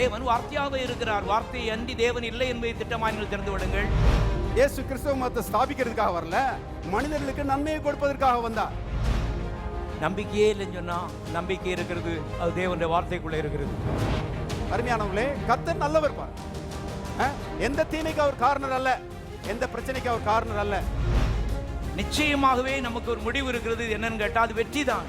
தேவன் வார்த்தையாகவே இருக்கிறார். வார்த்தையை அன்றி தேவன் இல்லை என்பதை திட்டமாய் நீங்கள் தெரிந்து விடுங்கள். இயேசு கிறிஸ்துவ மதத்தை ஸ்தாபிக்கிறதுக்காக வரல, மனிதர்களுக்கு நன்மையை கொடுப்பதற்காக வந்தார். நம்பிக்கையே இல்லைன்னு சொன்னா நம்பிக்கை இருக்கிறது, அது தேவனுடைய வார்த்தைக்குள்ள இருக்கிறது. அருமையானவர்களே, கர்த்தர் நல்லவர் பார். எந்த தீமைக்கு அவர் காரணர் அல்ல, எந்த பிரச்சனைக்கு அவர் காரணர் அல்ல. நிச்சயமாகவே நமக்கு ஒரு முடிவு இருக்கிறது. என்னன்னு கேட்டா அது வெற்றி தான்.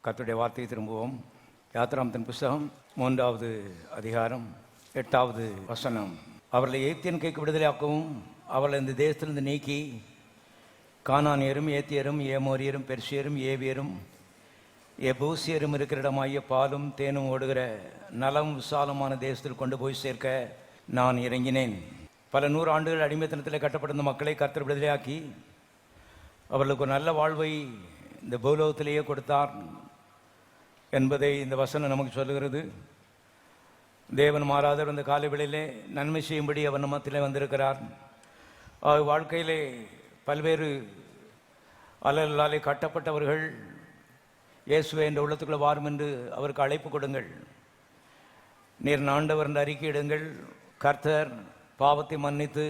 கர்த்தருடைய வார்த்தையை திரும்புவோம். யாத்திராமத்தின் புஸ்தகம் 3வது அதிகாரம் 8வது வசனம். அவர்களை எகிப்தியன் கைக்கு விடுதலையாக்கவும் அவர்களை இந்த தேசத்திலிருந்து நீக்கி கானானியரும் ஏத்தியரும் ஏமோரியரும் பெர்சியரும் ஏவியரும் எபூசியரும் இருக்கிற இடமாகிய பாலும் தேனும் ஓடுகிற நலம் விசாலமான தேசத்தில் கொண்டு போய் சேர்க்க நான் இறங்கினேன். பல 100 ஆண்டுகள் அடிமைத்தனத்தில் கட்டப்பட்டிருந்த மக்களை கர்த்தர் விடுதலையாக்கி அவர்களுக்கு ஒரு நல்ல வாழ்வை இந்த பூலோகத்திலேயே கொடுத்தார் என்பதை இந்த வசனம் நமக்கு சொல்லுகிறது. தேவன் மாறாதவர் இந்த காலவெளியிலே நன்மை செய்யும்படி அவர் நம்மத்திலே வந்திருக்கிறார். வாழ்க்கையிலே பல்வேறு அலலாலே கட்டப்பட்டவர்கள் இயேசுவே என்ற உள்ளத்துக்குள்ள வாரும் என்று அவருக்கு அழைப்பு கொடுங்கள். நீர் ஆண்டவர் என்று அறிக்கையிடுங்கள். கர்த்தர் பாவத்தை மன்னித்து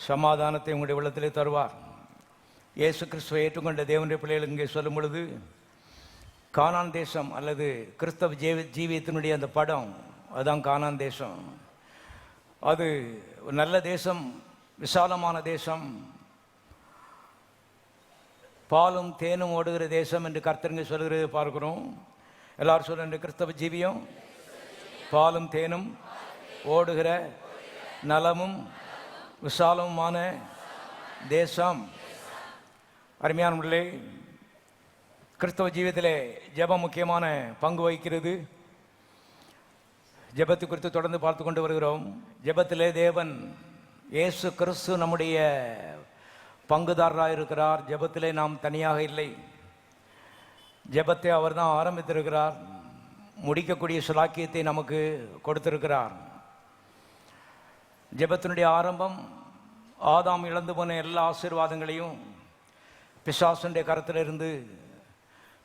சமாதானத்தை உங்களுடைய உள்ளத்திலே தருவார். இயேசு கிறிஸ்துவை ஏற்றுக்கொண்ட தேவனுடைய பிள்ளைகள் இங்கே சொல்லும் பொழுது கானான் தேசம் அல்லது கிறிஸ்தவ ஜீவியத்தினுடைய அந்த படம், அதுதான் கானான் தேசம். அது ஒரு நல்ல தேசம், விசாலமான தேசம், பாலும் தேனும் ஓடுகிற தேசம் என்று கர்த்தருங்க சொல்கிறது பார்க்கிறோம். எல்லாரும் சொல்ற கிறிஸ்தவ ஜீவியம் பாலும் தேனும் ஓடுகிற நலமும் விசாலமுமான தேசம். அருமையானவர்களே, கிறிஸ்தவ ஜீவியத்திலே ஜெபம் முக்கியமான பங்கு வகிக்கிறது. ஜெபத்தை குறித்து தொடர்ந்து பார்த்து கொண்டு வருகிறோம். ஜெபத்திலே தேவன் இயேசு கிறிஸ்து நம்முடைய பங்குதாரராக இருக்கிறார். ஜெபத்திலே நாம் தனியாக இல்லை. ஜெபத்தை அவர் தான் ஆரம்பித்திருக்கிறார். முடிக்கக்கூடிய சுலாக்கியத்தை நமக்கு கொடுத்திருக்கிறார். ஜெபத்தினுடைய ஆரம்பம் ஆதாம் இழந்து போன எல்லா ஆசீர்வாதங்களையும் பிசாசுடைய கரத்திலிருந்து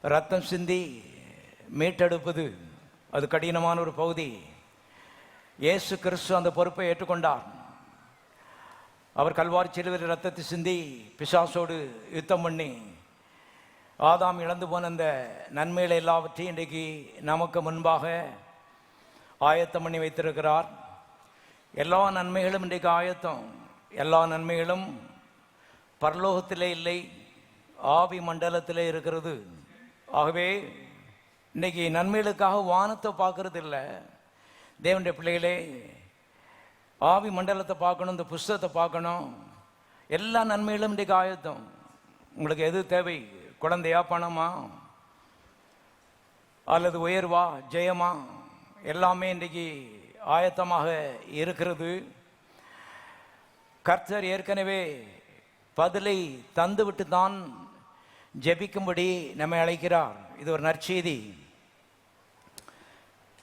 ரத்தம் சிந்தி மீட்டெடுப்பது. அது கடினமான ஒரு பகுதி. இயேசு கிறிஸ்து அந்த பொறுப்பை ஏற்றுக்கொண்டார். அவர் கல்வாரி சிலுவையில் ரத்தத்தை சிந்தி பிசாசோடு யுத்தம் பண்ணி ஆதாம் இழந்து போன அந்த நன்மைகளை எல்லாவற்றையும் இன்றைக்கு நமக்கு முன்பாக ஆயத்தம் பண்ணி வைத்திருக்கிறார். எல்லா நன்மைகளும் இன்றைக்கு ஆயத்தம். எல்லா நன்மைகளும் பரலோகத்திலே இல்லை, ஆவி மண்டலத்திலே இருக்கிறது. ஆகவே இன்றைக்கி நன்மைகளுக்காக வானத்தை பார்க்கறது இல்லை. தேவனுடைய பிள்ளைகளே, ஆவி மண்டலத்தை பார்க்கணும், இந்த புஸ்தகத்தை பார்க்கணும். எல்லா நன்மைகளும் இன்றைக்கு ஆயத்தம். உங்களுக்கு எது தேவை? குழந்தையா, பணமா, அல்லது உயர்வா, ஜெயமா, எல்லாமே இன்றைக்கு ஆயத்தமாக இருக்கிறது. கர்த்தர் ஏற்கனவே பதிலை தந்துவிட்டு தான் ஜெபிக்கும்படி நம்மை அழைக்கிறார். இது ஒரு நற்செய்தி.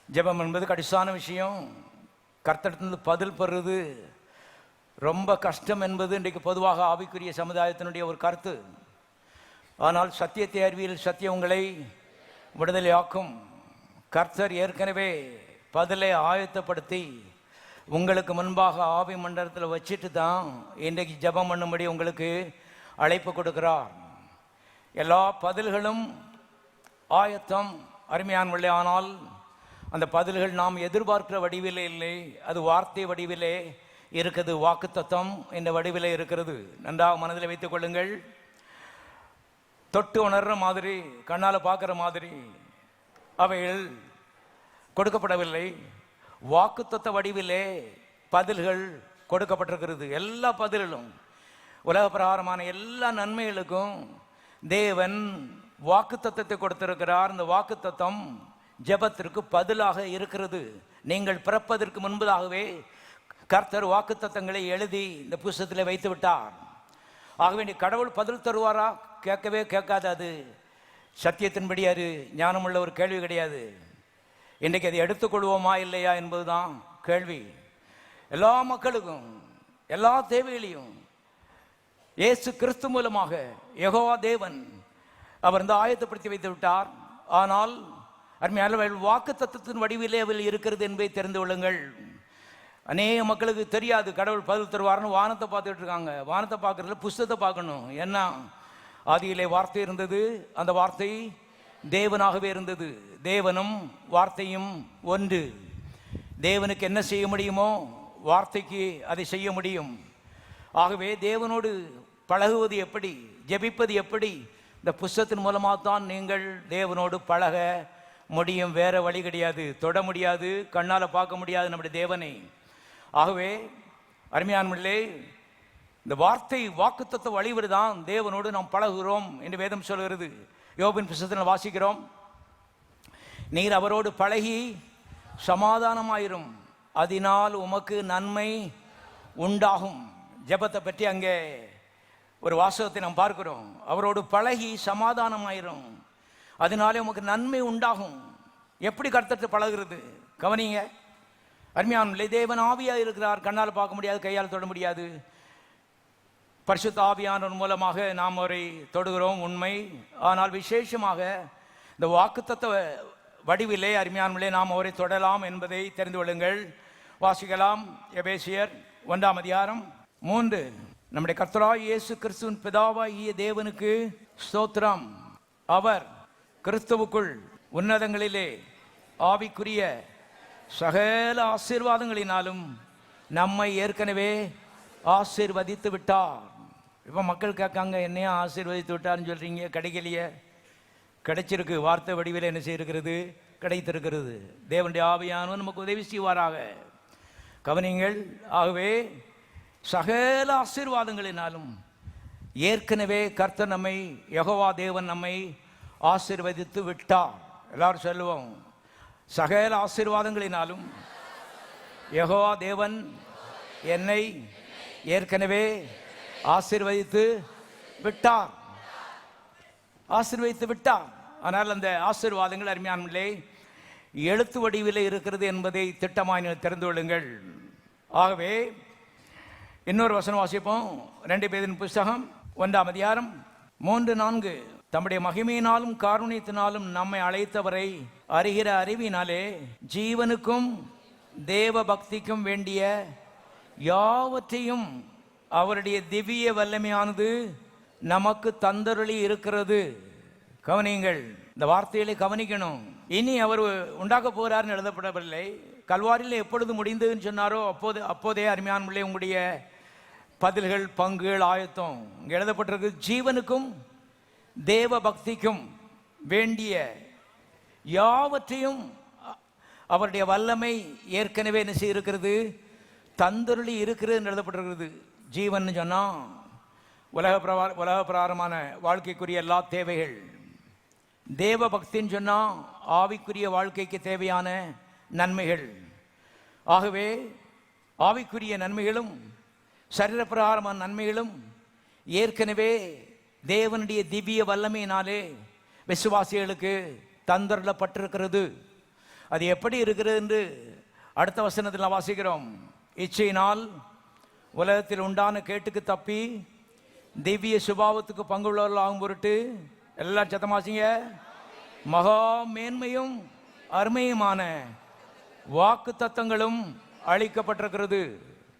ஜெபம் என்பது கடிசான விஷயம். கர்த்தரிடத்திலிருந்து பதில் பெறுவது ரொம்ப கஷ்டம் என்பது இன்றைக்கு பொதுவாக ஆவிக்குரிய சமுதாயத்தினுடைய ஒரு கருத்து. ஆனால் சத்தியத்தை அறிவியல் சத்தியம் உங்களை விடுதலையாக்கும். கர்த்தர் ஏற்கனவே பதிலை ஆயத்தப்படுத்தி உங்களுக்கு முன்பாக ஆவி மண்டலத்தில் வச்சுட்டு தான் இன்றைக்கு ஜெபம் பண்ணும்படி உங்களுக்கு அழைப்பு கொடுக்கிறார். எல்லா பதில்களும் ஆயத்தம், அருமையானவர்களே. ஆனால் அந்த பதில்கள் நாம் எதிர்பார்க்கிற வடிவிலே இல்லை, அது வார்த்தை வடிவிலே இருக்குது, வாக்குத்தத்தம் இந்த வடிவிலே இருக்கிறது. நன்றாக மனதில் வைத்துக் கொள்ளுங்கள். தொட்டு உணர்ற மாதிரி, கண்ணால் பார்க்குற மாதிரி அவைகள் கொடுக்கப்படவில்லை. வாக்குத்தத்த வடிவிலே பதில்கள் கொடுக்கப்பட்டிருக்கிறது. எல்லா பதில்களும், உலக பிரகாரமான எல்லா நன்மைகளுக்கும் தேவன் வாக்குத்தத்தத்தை கொடுத்திருக்கிறார். இந்த வாக்குத்தத்தம் ஜெபத்திற்கு பதிலாக இருக்கிறது. நீங்கள் பிறப்பதற்கு முன்பதாகவே கர்த்தர் வாக்குத்தத்தங்களை எழுதி இந்த புஸ்தகத்தில் வைத்து விட்டார். ஆகவே நீ கடவுள் பதில் தருவாரா? கேட்கவே கேட்காது. அது சத்தியத்தின்படி அது ஞானமுள்ள ஒரு கேள்வி கிடையாது. இன்றைக்கு அதை எடுத்துக்கொள்வோமா இல்லையா என்பதுதான் கேள்வி. எல்லா மக்களுக்கும் எல்லா தேவைகளையும் இயேசு கிறிஸ்து மூலமாக யெகோவா தேவன் அவர் வந்து ஆயத்தப்படுத்தி வைத்து விட்டார். ஆனால் அருமையானவர்கள், வாக்கு தத்துவத்தின் வடிவிலே அதில் இருக்கிறது என்பதை தெரிந்து கொள்ளுங்கள். அநேக மக்களுக்கு தெரியாது கடவுள் பதில் தருவார்னு வானத்தை பார்த்துட்டு இருக்காங்க. வானத்தை பார்க்கறதுல புஸ்தகத்தை பார்க்கணும். என்ன, ஆதியிலே வார்த்தை இருந்தது, அந்த வார்த்தை தேவனாகவே இருந்தது, தேவனும் வார்த்தையும் ஒன்று. தேவனுக்கு என்ன செய்ய முடியுமோ வார்த்தைக்கு அதை செய்ய முடியும். ஆகவே தேவனோடு பழகுவது எப்படி, ஜெபிப்பது எப்படி, இந்த புஸ்தகத்தின் மூலமாக தான் நீங்கள் தேவனோடு பழக முடியும். வேற வழி கிடையாது. தொட முடியாது, கண்ணால் பார்க்க முடியாது நம்முடைய தேவனை. ஆகவே அருமையானவர்களே, இந்த வார்த்தை வாக்குத்தத்த வழிவரு தான் தேவனோடு நாம் பழகுகிறோம் என்று வேதம் சொல்கிறது. யோபின் புஸ்தகத்தில் வாசிக்கிறோம், நீர் அவரோடு பழகி சமாதானமாயிரும், அதனால் உமக்கு நன்மை உண்டாகும். ஜெபத்தை பற்றி அங்கே ஒரு வாசகத்தை நாம் பார்க்கிறோம். அவரோடு பழகி சமாதானமாயிரும், அதனாலே உமக்கு நன்மை உண்டாகும். எப்படி கர்த்தர்கிட்ட பழகுறது? கவனிங்க அருமையானவர்களே, தேவன் ஆவியாக இருக்கிறார். கண்ணால் பார்க்க முடியாது, கையால் தொட முடியாது. பரிசுத்த ஆவியானவர் மூலமாக நாம் அவரை தொடுகிறோம், உண்மை. ஆனால் விசேஷமாக இந்த வாக்குத்தத்த வடிவிலே அருமையானவர்களே நாம் அவரை தொடலாம் என்பதை தெரிந்து கொள்ளுங்கள். வாசிக்கலாம். எபேசியர் 1:3. நம்முடைய கர்த்தராகிய இயேசு கிறிஸ்துவின் பிதாவாகிய தேவனுக்கு ஸ்தோத்திரம். அவர் கிறிஸ்துவுக்குள் உன்னதங்களிலே ஆவிக்குரிய சகல ஆசீர்வாதங்களினாலும் நம்மை ஏற்கனவே ஆசீர்வதித்து விட்டார். இப்போ மக்கள் கேட்காங்க, என்னையா ஆசீர்வதித்து விட்டார்னு சொல்கிறீங்க? கிடைக்கலையே. கிடைச்சிருக்கு. வார்த்தை வடிவில் என்ன செய்திருக்கிறது? கிடைத்திருக்கிறது. தேவனுடைய ஆவியானவர் நமக்கு உதவி செய்வாராக. கவனிங்கள். ஆகவே சகல ஆசீர்வாதங்களினாலும் ஏற்கனவே கர்த்தர் நம்மை, யெகோவா தேவன் நம்மை ஆசீர்வதித்து விட்டார். எல்லாரும் சொல்லுவோம், சகல ஆசீர்வாதங்களினாலும் யெகோவா தேவன் என்னை ஏற்கனவே ஆசீர்வதித்து விட்டார். ஆசீர்வதித்து விட்டார். ஆனால் அந்த ஆசீர்வாதங்கள் அருமையானவர்களே எழுத்து வடிவில் இருக்கிறது என்பதை திட்டமாய் தெரிந்து கொள்ளுங்கள். ஆகவே இன்னொரு வசனம் வாசிப்போம். 2 பேதின் புஸ்தகம் 1:3-4. தம்முடைய மகிமையினாலும் காருண்யத்தினாலும் நம்மை அழைத்தவரை அறிகிற அறிவினாலே ஜீவனுக்கும் தேவ பக்திக்கும் வேண்டிய யாவற்றையும் அவருடைய திவ்ய வல்லமையானது நமக்கு தந்தருளி இருக்கிறது. கவனியுங்கள், இந்த வார்த்தைகளை கவனிக்கணும். இனி அவர் உண்டாக்க போகிறார்னு எழுதப்படவில்லை. கல்வாரியில் எப்பொழுது முடிந்ததுன்னு சொன்னாரோ அப்போதே அருமையானவர்களே உங்களுடைய பதில்கள், பங்குகள் ஆயத்தம். இங்கே எழுதப்பட்டிருக்கு, ஜீவனுக்கும் தேவ பக்திக்கும் வேண்டிய யாவற்றையும் அவருடைய வல்லமை ஏற்கனவே என்ன செய்திருக்கிறது? தந்தருளி இருக்கிறது எழுதப்பட்டிருக்கிறது. ஜீவன் சொன்னால் உலக பிரகாரமான வாழ்க்கைக்குரிய எல்லா தேவைகள். தேவ பக்தின்னு சொன்னால் ஆவிக்குரிய வாழ்க்கைக்கு தேவையான நன்மைகள். ஆகவே ஆவிக்குரிய நன்மைகளும் சரீரப்பிரகாரமான நன்மைகளும் ஏற்கனவே தேவனுடைய திவ்ய வல்லமையினாலே விசுவாசிகளுக்கு தந்தரப்பட்டிருக்கிறது. அது எப்படி இருக்கிறது என்று அடுத்த வசனத்தில் வாசிக்கிறோம். இச்சையினால் உலகத்தில் உண்டான கேட்டுக்கு தப்பி திவ்ய சுபாவத்துக்கு பங்குள்ளவர்கள் ஆகும் பொருட்டு, எல்லாம் சத்தமாசிங்க, மகா மேன்மையும் அருமையுமான வாக்கு தத்தங்களும் அளிக்கப்பட்டிருக்கிறது.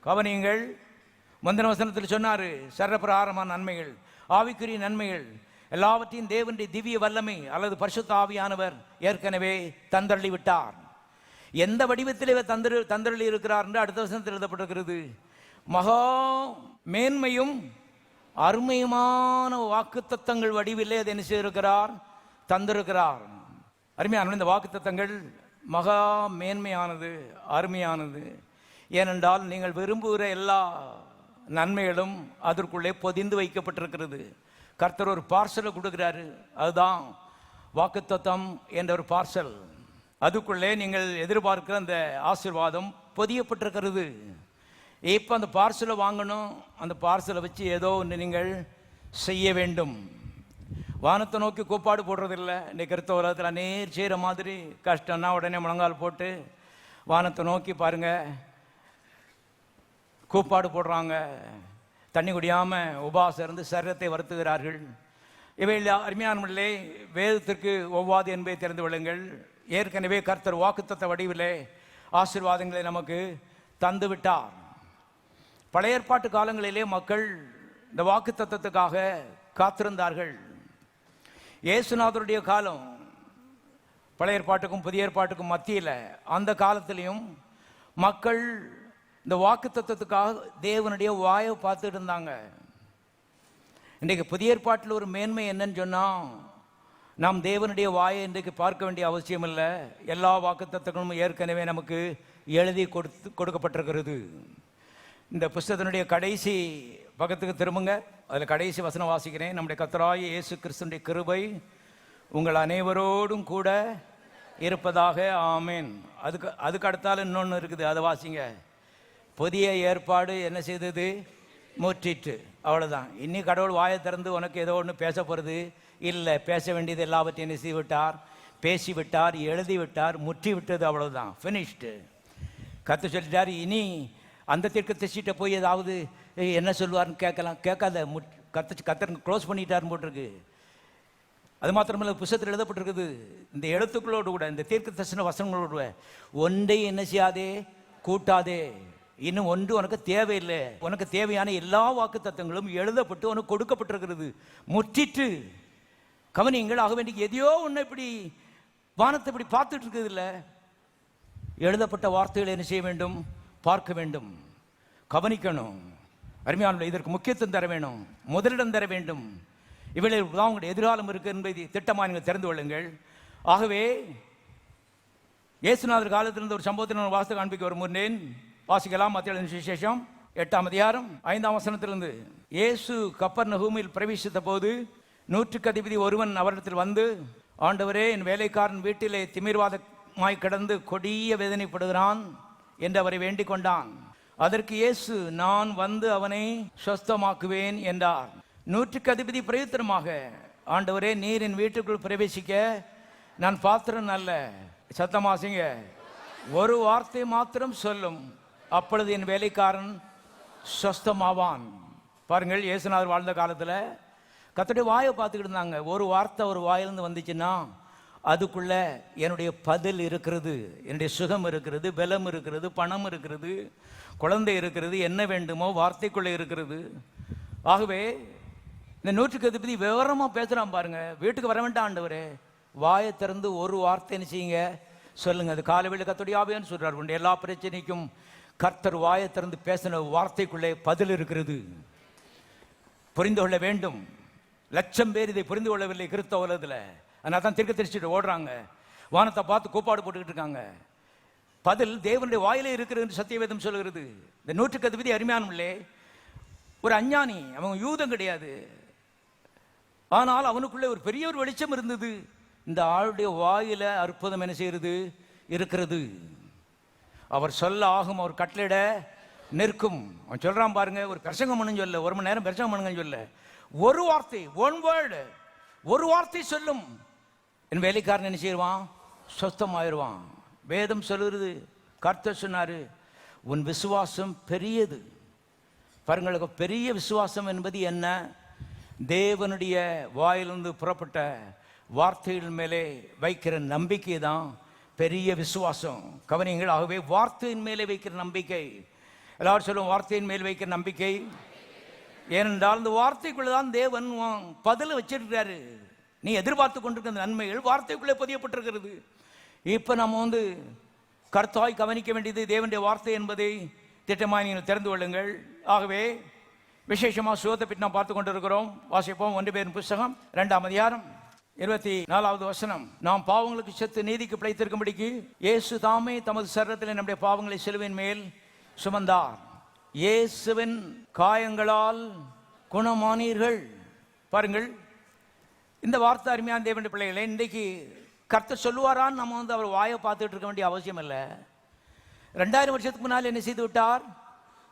கவனியுங்கள், முந்தின வசனத்தில் சொன்னார் சரப்பிரகாரமான நன்மைகள், ஆவிக்குரிய நன்மைகள் எல்லாவற்றையும் தேவனுடைய திவ்ய வல்லமை அல்லது பரிசுத்த ஆவியானவர் ஏற்கனவே தந்தள்ளி விட்டார். எந்த வடிவத்திலே தந்தள்ளி இருக்கிறார் என்று அடுத்த வசனத்தில் எழுதப்பட்டிருக்கிறது. மகா மேன்மையும் அருமையுமான வாக்கு தத்தங்கள் வடிவிலே அதை என்ன செய்திருக்கிறார்? தந்திருக்கிறார். அருமையான இந்த வாக்கு தத்தங்கள் மகா மேன்மையானது, அருமையானது. ஏனென்றால் நீங்கள் விரும்புகிற எல்லா நன்மைகளும் அதற்குள்ளே பொதிந்து வைக்கப்பட்டிருக்கிறது. கர்த்தர் ஒரு பார்சலை கொடுக்கிறாரு, அதுதான் வாக்குத்தத்தம் என்ற ஒரு பார்சல். அதுக்குள்ளே நீங்கள் எதிர்பார்க்கிற அந்த ஆசீர்வாதம் பொதியப்பட்டிருக்கிறது. இப்போ அந்த பார்சலை வாங்கணும், அந்த பார்சலை வச்சு ஏதோ ஒன்று நீங்கள் செய்ய வேண்டும். வானத்தை நோக்கி கூப்பாடு போடுறதில்லை. இன்றைக்கு கிறிஸ்தவ உலகத்தில் நேர் செய்கிற மாதிரி கஷ்டம்னா உடனே முழங்கால் போட்டு வானத்தை நோக்கி பாருங்கள் கூப்பாடு போடுறாங்க. தண்ணி குடியாமல் உபாசம் இருந்து சரீரத்தை வருத்துகிறார்கள். இவையில் அருமையானவர்களே, வேதத்திற்கு ஒவ்வாது என்பதை தெரிந்து கொள்ளுங்கள். ஏற்கனவே கர்த்தர் வாக்குத்தத்த வடிவிலே ஆசீர்வாதங்களை நமக்கு தந்து விட்டார். பழைய ஏற்பாட்டு காலங்களிலே மக்கள் இந்த வாக்குத்தத்தத்துக்காக காத்திருந்தார்கள். இயேசுநாதருடைய காலம் பழைய ஏற்பாட்டுக்கும் புதிய ஏற்பாட்டுக்கும் மத்தியில், அந்த காலத்திலையும் மக்கள் இந்த வாக்குத்தத்தத்துக்காக தேவனுடைய வாயை பார்த்துட்டு இருந்தாங்க. இன்றைக்கு புதிய ஏற்பாட்டில் ஒரு மேன்மை என்னன்னு சொன்னால், நாம் தேவனுடைய வாயை இன்றைக்கு பார்க்க வேண்டிய அவசியம் இல்லை. எல்லா வாக்குத்தத்தங்களும் ஏற்கனவே நமக்கு எழுதி கொடுக்கப்பட்டிருக்கிறது. இந்த புஸ்தகத்தினுடைய கடைசி பக்கத்துக்கு திரும்புங்க. அதில் கடைசி வசனம் வாசிக்கிறேன். நம்முடைய கர்த்தராகிய இயேசு கிறிஸ்துவின் கிருபை உங்கள் அனைவரோடும் கூட இருப்பதாக, ஆமேன். அதுக்கு அடுத்தாலும் இன்னொன்று இருக்குது, அதை வாசிங்க. புதிய ஏற்பாடு என்ன செய்தது? முற்றிட்டு. அவ்வளோதான். இன்னி கடவுள் வாயை திறந்து உனக்கு ஏதோ ஒன்று பேச போகிறது இல்லை. பேச வேண்டியது எல்லாவற்றையும் என்ன செய்துவிட்டார்? பேசிவிட்டார், எழுதிவிட்டார், முற்றி விட்டது. அவ்வளோதான், ஃபினிஷ்டு. கற்று சொல்லிட்டார். இனி அந்த தீர்க்கதரிசிட்ட போய் ஏதாவது என்ன சொல்லுவார்னு கேட்கலாம். கேட்காத. கத்தர் க்ளோஸ் பண்ணிட்டாருன்னு போட்டிருக்கு. அது மாத்திரமல்ல, புத்தகத்தில் எழுதப்பட்டிருக்குது. இந்த எழுத்துக்களோடு கூட, இந்த தீர்க்கதரிசன வசனங்களோடு ஒன்றை என்ன செய்யாதே, கூட்டாதே. இன்னும் ஒன்று உனக்கு தேவையில்லை. உனக்கு தேவையான எல்லா வாக்கு தத்தங்களும் எழுதப்பட்டு உனக்கு கொடுக்கப்பட்டிருக்கிறது. முற்றிட்டு. கவனிங்கள். ஆக வேண்டிய எதையோ ஒன்று இப்படி வானத்தை இப்படி பார்த்துட்டு இருக்குது இல்லை. எழுதப்பட்ட வார்த்தைகளை என்ன செய்ய வேண்டும்? பார்க்க வேண்டும், கவனிக்கணும். அருமையான, இதற்கு முக்கியத்துவம் தர வேணும், முதலிடம் தர வேண்டும். இவளில் தான் உங்களுடைய எதிர்காலம் இருக்கு என்பதை திட்டமாக நீங்கள் தெரிந்து கொள்ளுங்கள். ஆகவே இயேசுநாதர் காலத்திலிருந்து ஒரு சம்பவத்தில் நான் வாசக காண்பிக்க விரும்புகிறேன். வாசிக்கலாம். மத்தேயு சுவிசேஷம் 8ஆம் அதிகாரம் 5ஆம் வசனத்திலிருந்து. இயேசு கப்பர்நகூமில் பிரவேசித்த போது நூற்றுக்கு அதிபதி ஒருவன் அவரிடத்தில் வந்து, ஆண்டவரே, என் வேலைக்காரன் வீட்டிலே திமிர்வாதமாய் கிடந்து கொடிய வேதனைப்படுகிறான் என்று அவரை வேண்டிக் கொண்டான். அதற்கு இயேசு, நான் வந்து அவனை சுஸ்தமாக்குவேன் என்றார். நூற்றுக்கு அதிபதி பிரயுத்தரமாக, ஆண்டவரே, நீர் என் வீட்டுக்குள் பிரவேசிக்க நான் பாத்திரன் அல்ல. சத்தமாசிங்க. ஒரு வார்த்தை மாத்திரம் சொல்லும், அப்பொழுது என் வேலைக்காரன் சுஸ்தமாவான். பாருங்கள், இயேசுநாதர் வாழ்ந்த காலத்தில் கர்த்தருடைய வாயை பார்த்துக்கிட்டு இருந்தாங்க. ஒரு வார்த்தை ஒரு வாயிலிருந்து வந்துச்சுன்னா அதுக்குள்ள என்னுடைய பதில் இருக்கிறது, என்னுடைய சுகம் இருக்கிறது, பலம் இருக்கிறது, பணம் இருக்கிறது, குழந்தை இருக்கிறது, என்ன வேண்டுமோ வார்த்தைக்குள்ளே இருக்கிறது. ஆகவே இந்த நூற்றுக்கு அதிபதி விவரமாக பேசுகிறான் பாருங்க. வீட்டுக்கு வர வேண்டாம் ஆண்டவரே, வாயை திறந்து ஒரு வார்த்தை என்ன செய்யுங்க, சொல்லுங்க. அது காலவேளை கர்த்தருடைய ஆவியானவர் சொல்றார். உண்டு எல்லா பிரச்சனைக்கும் கர்த்தர் வாயை திறந்து பேசின வார்த்தைக்குள்ளே பதில் இருக்கிறது. புரிந்து கொள்ள வேண்டும். லட்சம் பேர் இதை புரிந்து கொள்ளவில்லை கிறிஸ்தவ உலகத்தில். அதனால தான் தீர்க்கதரிசிட்டு ஓடுறாங்க, வானத்தை பார்த்து கூப்பாடு போட்டுக்கிட்டு இருக்காங்க. பதில் தேவனுடைய வாயிலே இருக்கிறது என்று சத்தியவேதம் சொல்கிறது. இந்த நூற்றுக்கு அதிபதி அருமையானவர்களே, ஒரு அஞ்ஞானி. அவன் யூதம் கிடையாது. ஆனால் அவனுக்குள்ளே ஒரு பெரிய ஒரு வெளிச்சம் இருந்தது. இந்த ஆளுடைய வாயில அற்புதம் என்ன செய்கிறது? இருக்கிறது. அவர் சொல்ல ஆகும், அவர் கட்டளையிட நிற்கும். அவன் சொல்றான் பாருங்க, ஒரு பிரசங்கம் பண்ணு சொல்ல, 1 மணி நேரம் பிரசங்கம் பண்ணுங்க சொல்ல, ஒரு வார்த்தை, ஒன் வேர்டு, ஒரு வார்த்தை சொல்லும், என் வேலைக்காரன் என்ன செய்வான்? சொஸ்தமாயிருவான். வேதம் சொல்லுறது, கர்த்தர் சொன்னாரு, உன் விசுவாசம் பெரியது. பாருங்களுக்கு, பெரிய விசுவாசம் என்பது என்ன? தேவனுடைய வாயிலிருந்து புறப்பட்ட வார்த்தைகள் மேலே வைக்கிற நம்பிக்கை தான் பெரிய விசுவாசம். கவனிங்கள். ஆகவே வார்த்தையின் மேலே வைக்கிற நம்பிக்கை, எல்லாரும் சொல்லுவோம், வார்த்தையின் மேல் வைக்கிற நம்பிக்கை. ஏனென்றால் இந்த வார்த்தைக்குள்ளதான் தேவன் பதில வச்சிருக்கிறாரு. நீ எதிர்பார்த்து கொண்டிருக்கிற நன்மைகள் வார்த்தைக்குள்ளே பதியப்பட்டிருக்கிறது. இப்போ நம்ம கர்த்தாய் கவனிக்க வேண்டியது தேவனுடைய வார்த்தை என்பதை திட்டமாக நீங்கள் தெரிந்து கொள்ளுங்கள். ஆகவே விசேஷமாக சுகத்தை பற்றி நாம் பார்த்து கொண்டிருக்கிறோம். வாசிப்போம். 1 பேரின் புஸ்தகம் 2ஆம் அதிகாரம் 24வது வசனம். நாம் பாவங்களுக்கு செத்து நீதிக்கு பிழைத்திருக்கும்படிக்கு இயேசு தாமே தமது சரீரத்தில் நம்முடைய பாவங்களை சிலுவையின் மேல் சுமந்தார். இயேசுவின் காயங்களால் குணமானீர்கள். பாருங்கள், இந்த வார்த்தை அருமையான தேவனுடைய பிள்ளைகளை, இன்றைக்கு கர்த்தர் சொல்லுவாரான்னு நம்ம அவர் வாயை பார்த்துட்டு இருக்க வேண்டிய அவசியம் இல்லை. 2000 வருஷத்துக்கு முன்னால் என்ன செய்து விட்டார்?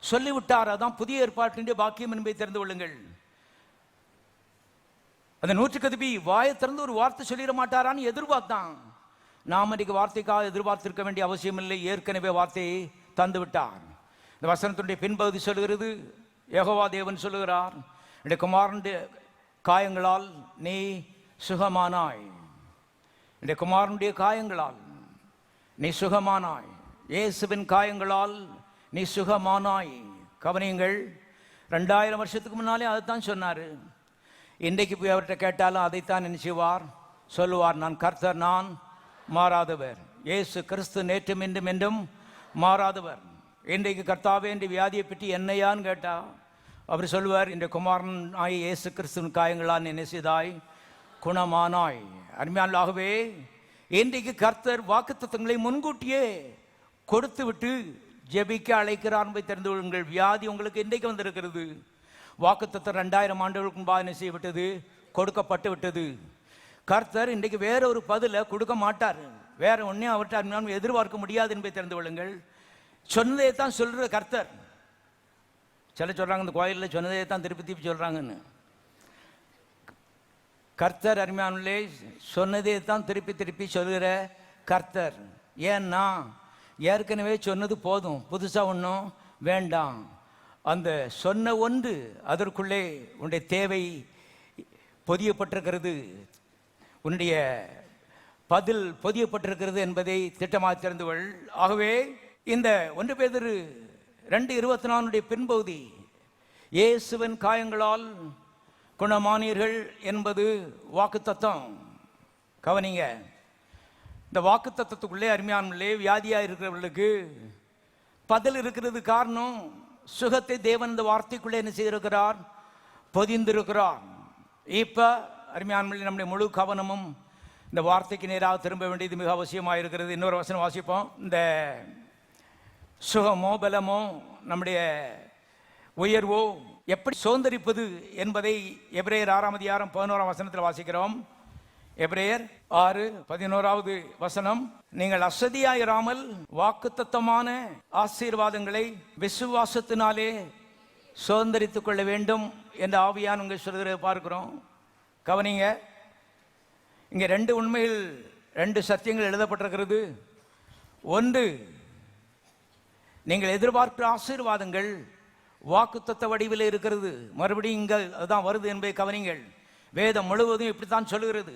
சொல்லிவிட்டார். அதான் புதிய ஏற்பாட்டினுடைய பாக்கியம் என்பதை தெரிந்து கொள்ளுங்கள். அந்த நூற்றுக்கு அதிபதி வாயை திறந்து ஒரு வார்த்தை சொல்லிட மாட்டாரான்னு எதிர்பார்த்தான். நாம் இன்றைக்கு வார்த்தைக்காக எதிர்பார்த்திருக்க வேண்டிய அவசியம் இல்லை. ஏற்கனவே வார்த்தையை தந்து விட்டார். இந்த வசனத்தினுடைய பின்பகுதி சொல்லுகிறது, யெகோவா தேவன் சொல்லுகிறார், என்னுடைய குமாரனுடைய காயங்களால் நீ சுகமானாய். இந்த குமாரனுடைய காயங்களால் நீ சுகமானாய். இயேசுவின் காயங்களால் நீ சுகமானாய். கவனியுங்கள், 2000 வருஷத்துக்கு முன்னாலே அதைத்தான் சொன்னார். இன்றைக்கு போய் அவர்கிட்ட கேட்டாலும் அதைத்தான் நினைச்சுவார், சொல்லுவார், நான் கர்த்தர், நான் மாறாதவர். இயேசு கிறிஸ்து நேற்றும் இன்றும் என்றும் மாறாதவர். இன்றைக்கு கர்த்தாவே என்று வியாதியை பற்றி என்னையான்னு கேட்டா அவர் சொல்லுவார், இந்த குமாரன் ஆய் இயேசு கிறிஸ்துவின் காயங்களால் என்ன செய்தாய், குணமானாய். அருமையானவர்களே, இன்றைக்கு கர்த்தர் வாக்குத்தத்தங்களை முன்கூட்டியே கொடுத்து விட்டு ஜெபிக்க அழைக்கிறார் என்பதை தெரிந்து கொள்ளுங்கள். வியாதி உங்களுக்கு இன்றைக்கு வந்திருக்கிறது. வாக்குத்தத்தம் 2000 ஆண்டுகளுக்கு முன்பாக என்ன செய்யப்பட்டது, கொடுக்கப்பட்டு விட்டது. கர்த்தர் இன்றைக்கு வேற ஒரு பதிலை கொடுக்க மாட்டார். வேற ஒன்றையும் அவர்கிட்ட எதிர்பார்க்க முடியாது என்பதை தெரிந்து கொள்ளுங்கள். சொன்னதை தான் சொல்ற கர்த்தர். சில சொல்றாங்க இந்த கோயிலில் சொன்னதை தான் திருப்பி திருப்பி சொல்றாங்கன்னு. கர்த்தர் அருமையானே சொன்னதே தான் திருப்பி திருப்பி சொல்கிற கர்த்தர். ஏன்னா ஏற்கனவே சொன்னது போதும், புதுசாக ஒன்றும் வேண்டாம். அந்த சொன்ன ஒன்று அதற்குள்ளே உன்னுடைய தேவை பொதியப்பட்டிருக்கிறது, உன்னுடைய பதில் பொதியப்பட்டிருக்கிறது என்பதை திட்டமாக தெரிந்து கொள். ஆகவே இந்த 1 பேதுரு 2:24 பின்பகுதி, இயேசுவின் காயங்களால் குணமானீர்கள் என்பது வாக்குத்தத்தம். கவனிங்க, இந்த வாக்குத்தத்தத்துக்குள்ளே அருமையானவர்களே வியாதியாக இருக்கிறவர்களுக்கு பதில் இருக்கிறது. காரணம், சுகத்தை தேவன் இந்த வார்த்தைக்குள்ளே என்ன செய்திருக்கிறார், பொதிந்திருக்கிறார். இப்ப அருமையானவர்களே நம்முடைய முழு கவனமும் இந்த வார்த்தைக்கு நேராக திரும்ப வேண்டியது மிக அவசியமாக இருக்கிறது. இன்னொரு வசனம் வாசிப்போம். இந்த சுகமோ பலமோ நம்முடைய உயர்வோ எப்படி சுதந்திரிப்பது என்பதை எபிரேயர் 6:11 வசனத்தில் வாசிக்கிறோம். எபிரேயர் 6:11 நீங்கள் அசதியாயிராமல் வாக்குத்தத்தமான ஆசீர்வாதங்களை விசுவாசத்தினாலே சுதந்திரித்துக் கொள்ள வேண்டும் என்ற ஆவியான் உங்கள் சொல்கிறத பார்க்கிறோம். கவனிங்க, இங்கே 2 உண்மைகள், 2 சத்தியங்கள் எழுதப்பட்டிருக்கிறது. ஒன்று, நீங்கள் எதிர்பார்க்கிற ஆசீர்வாதங்கள் வாக்குத்தத்த வடிவில் இருக்கிறது. மறுபடியும் இங்கே அதுதான் வருது என்பதை கவனிங்கள். வேதம் முழுவதும் இப்படித்தான் சொல்லுகிறது.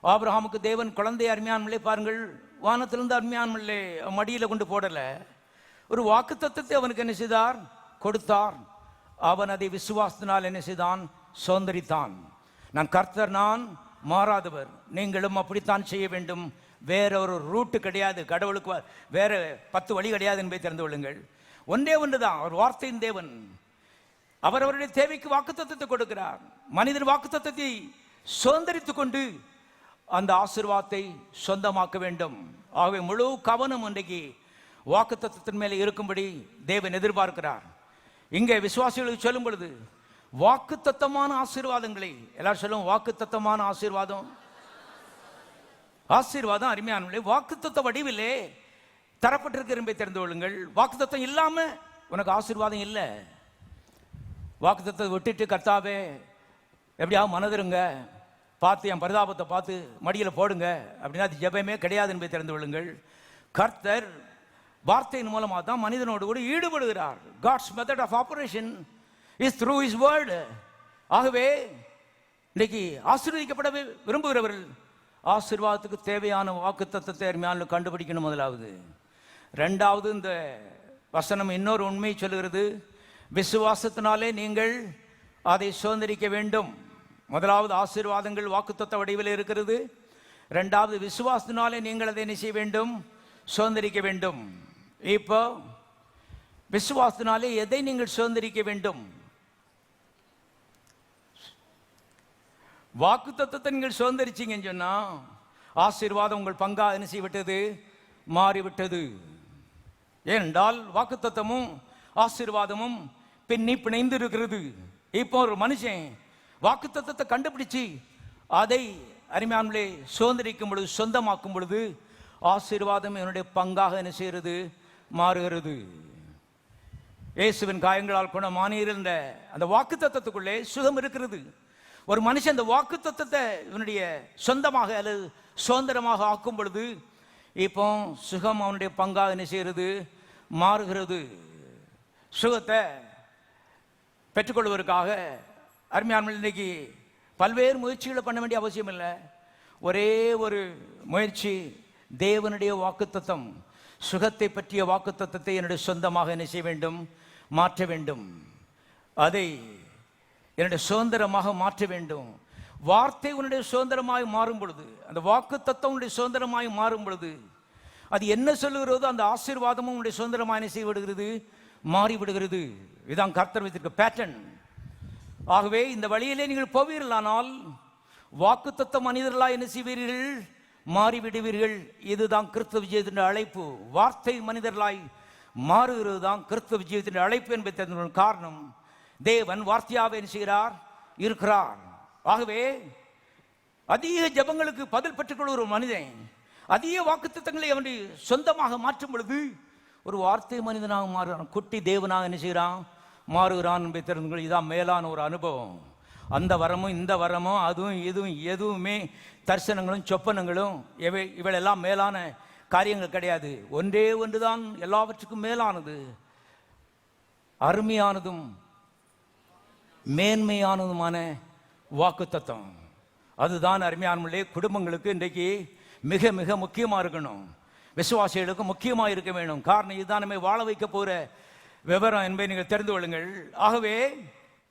ஆபிரகாமுக்கு தேவன் குழந்தை அருமையானவர்களே பாருங்கள், வானத்திலிருந்து அருமையானவர்களே மடியில் கொண்டு போடலை, ஒரு வாக்குத்தத்தத்தை அவனுக்கு என்ன செய்தார், கொடுத்தார். அவன் அதை விசுவாசத்தினால் என்ன செய்தான், சுதந்திரித்தான். நான் கர்த்தர், நான் மாறாதவர், நீங்களும் அப்படித்தான் செய்ய வேண்டும். வேற ஒரு ரூட்டு கிடையாது, கடவுளுக்கு வேற 10 வழி கிடையாது என்பதை தெரிந்து கொள்ளுங்கள். ஒன்றே ஒன்றுதான், அவர் வார்த்தையின் தேவன். அவர் அவருடைய தேவைக்கு வாக்குத்தத்தத்தை கொடுக்கிறார். மனிதன் வாக்குத்தத்தத்தை சுதந்திரித்துக் கொண்டு அந்த ஆசீர்வாதத்தை சொந்தமாக்க வேண்டும். ஆகவே முழு கவனம் இன்றைக்கு வாக்குத்தத்தத்தின் மேலே இருக்கும்படி தேவன் எதிர்பார்க்கிறார். இங்கே விசுவாசிகளுக்கு சொல்லும் பொழுது வாக்குத்தத்தமான ஆசீர்வாதங்களை எல்லாரும் சொல்லுவோம். வாக்குத்தத்தமான ஆசீர்வாதம், ஆசீர்வாதம் அருமையானவர்களே வாக்குத்தத்த வடிவிலே தரப்பட்டிருக்கிற என்பதை தெரிந்து கொள்ளுங்கள். வாக்குத்தத்தம் இல்லாம உனக்கு ஆசீர்வாதம் இல்லை. வாக்குத்தத்தை விட்டுட்டு கர்த்தாவே எப்படியாவது மனதிருங்க, பார்த்து என் பரிதாபத்தை பார்த்து மடியில் போடுங்க அப்படின்னா அது ஜெபமே கிடையாது என்பதை தெரிந்து கொள்ளுங்கள். கர்த்தர் வார்த்தையின் மூலமாக தான் மனிதனோடு கூட ஈடுபடுகிறார். God's method of operation is through his word. ஆகவே இன்னைக்கு ஆசீர்வதிக்கப்பட விரும்புகிறவர்கள் ஆசீர்வாதத்துக்கு தேவையான வாக்குத்தத்தத்தை அருமையான கண்டுபிடிக்கணும். முதலாவது. 2வது, இந்த வசனம் இன்னொரு உண்மையை சொல்லுகிறது. விசுவாசத்தினாலே நீங்கள் அதை சுதந்திரிக்க வேண்டும். முதலாவது ஆசீர்வாதங்கள் வாக்குத்தத்த வடிவில் இருக்கிறது. 2வது விசுவாசத்தினாலே நீங்கள் அதை என்ன செய்ய வேண்டும், சுதந்திரிக்க வேண்டும். இப்போ விசுவாசத்தினாலே எதை நீங்கள் சுதந்திரிக்க வேண்டும்? வாக்குத்தத்தத்தை நீங்கள் சுதந்திரிச்சீங்கன்னு சொன்னா ஆசீர்வாதம் உங்கள் பங்கா என்ன செய்விட்டது, மாறிவிட்டது. ஏனென்றால் வாக்குத்தத்தமும் ஆசீர்வாதமும் பிணைந்து இருக்கிறது. இப்போ ஒரு மனுஷன் வாக்குத்தத்தத்தை கண்டுபிடிச்சு அதை அருமையானவர்களே சுதந்திரிக்கும் பொழுது, சொந்தமாக்கும் பொழுது ஆசீர்வாதம் என்னுடைய பங்காக என்ன செய்கிறது, மாறுகிறது. இயேசுவின் காயங்களால் குணமானீர் என்ற அந்த வாக்குத்தத்தத்துக்குள்ளே சுகம் இருக்கிறது. ஒரு மனுஷன் அந்த வாக்குத்தத்தத்தை இவனுடைய சொந்தமாக அல்லது சுதந்திரமாக ஆக்கும் பொழுது இப்போ சுகம் அவனுடைய பங்காக என்ன செய்கிறது, மாறுகிறது. சுகத்தை பெற்றுக்கொள்வதற்காக அருமையான இன்னைக்கு பல்வேறு முயற்சிகளை பண்ண வேண்டிய அவசியம் இல்லை. ஒரே ஒரு முயற்சி, தேவனுடைய வாக்குத்தத்தம், சுகத்தை பற்றிய வாக்குத்தத்தத்தை என்னுடைய சொந்தமாக என்ன செய்ய வேண்டும்? மாற்ற வேண்டும். அதை என்னுடைய சுதந்திரமாக மாற்ற வேண்டும். வார்த்தை உன்னுடைய சுதந்திரமாய் மாறும் பொழுது, அந்த வாக்குத்தத்தம் உன்னுடைய சுதந்திரமாய் மாறும் பொழுது, அது என்ன சொல்லுகிறதோ அந்த ஆசீர்வாதமும் உன்னுடைய சுதந்திரமாக என்ன செய்யப்படுகிறது? மாறிவிடுகிறது. இதுதான் கர்த்தர் வைத்திருக்க பேட்டர்ன். ஆகவே இந்த வழியிலே நீங்கள் போவீர்களானால் வாக்குத்தத்த மனிதர்களாய் என்ன செய்வீர்கள்? மாறிவிடுவீர்கள். இதுதான் கிறிஸ்தவ விஜயத்தின் அழைப்பு. வார்த்தை மனிதர்களாய் மாறுகிறது தான் கிறிஸ்தவ விஜயத்தின் அழைப்பு என்பதற்கு காரணம், தேவன் வார்த்தையாவே என்ன செய்கிறார்? இருக்கிறார். ஆகவே அதிக ஜபங்களுக்கு பதில் பெற்றுக்கொள்ள ஒரு மனிதன் அதிக வாக்குத்தத்தங்களை அவனுடைய சொந்தமாக மாற்றும் பொழுது ஒரு வார்த்தை மனிதனாக மாறுகிறான், குட்டி தேவனாக என்ன செய்கிறான்? மாறுகிறான் என்பதை தெரிந்து. இதான் மேலான ஒரு அனுபவம். அந்த வரமும் இந்த வரமும் அதுவும் இதுவும் எதுவுமே தரிசனங்களும் சொப்பனங்களும் இவையெல்லாம் மேலான காரியங்கள் கிடையாது. ஒன்றே ஒன்றுதான் எல்லாவற்றுக்கும் மேலானது, அருமையானதும் மேன்மையானதுமான வாக்குத்தத்தம். அதுதான் அருமையானவர்களே குடும்பங்களுக்கு இன்றைக்கு மிக மிக முக்கியமாக இருக்கணும். விசுவாசிகளுக்கு முக்கியமாக இருக்க வேண்டும். காரணம் இதுதான் நம்மை வாழ வைக்க போகிற விவரம் என்பதை நீங்கள் தெரிந்து கொள்ளுங்கள். ஆகவே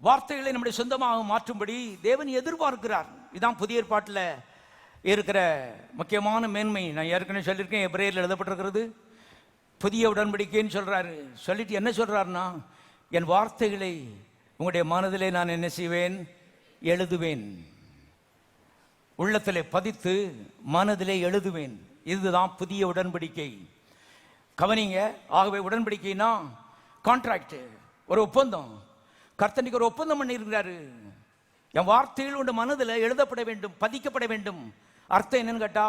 வார்த்தைகளை நம்முடைய சொந்தமாக மாற்றும்படி தேவன் எதிர்பார்க்கிறார். இதுதான் புதிய ஏற்பாட்டில் இருக்கிற முக்கியமான மேன்மை. நான் ஏற்கனவே சொல்லியிருக்கேன், எபிரேயரில் எழுதப்பட்டிருக்கிறது புதிய உடன்படிக்கைன்னு சொல்கிறாரு. சொல்லிட்டு என்ன சொல்கிறாருன்னா, என் வார்த்தைகளை உங்களுடைய மனதிலே நான் என்ன செய்வேன்? எழுதுவேன், உள்ளத்திலே பதித்து மனதிலே எழுதுவேன். இதுதான் புதிய உடன்படிக்கை. கவனிங்க. ஆகவே உடன்படிக்கைனா கான்ட்ராக்ட், ஒரு ஒப்பந்தம். கர்த்தனுக்கு ஒரு ஒப்பந்தம் பண்ணியிருக்கிறாரு. என் வார்த்தைகள் உண்ட மனதில் எழுதப்பட வேண்டும், பதிக்கப்பட வேண்டும். அர்த்தம் என்னன்னு கேட்டா,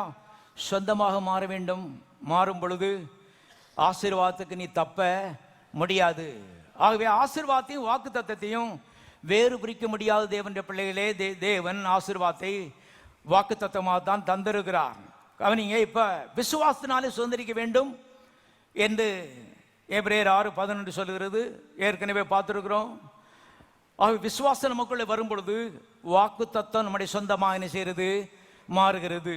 சொந்தமாக மாற வேண்டும். மாறும் பொழுது ஆசீர்வாதத்துக்கு நீ தப்ப முடியாது. ஆகவே ஆசீர்வாதத்தையும் வாக்கு தத்தத்தையும் வேறு பிரிக்க முடியாது. தேவனுடைய பிள்ளைகளே, தேவன் ஆசீர்வாதத்தை வாக்கு தத்தமாக தான் தந்திருக்கிறார். கவனிங்க. இப்ப விசுவாசத்தினாலே சுதந்திரிக்க வேண்டும் என்று எபிரேயர் 6:11 சொல்லுகிறது. ஏற்கனவே பார்த்துருக்கிறோம். ஆக விசுவாசம் நமக்குள்ளே வரும் பொழுது வாக்கு தத்தம் நம்முடைய சொந்தமாக என்ன செய்கிறது? மாறுகிறது.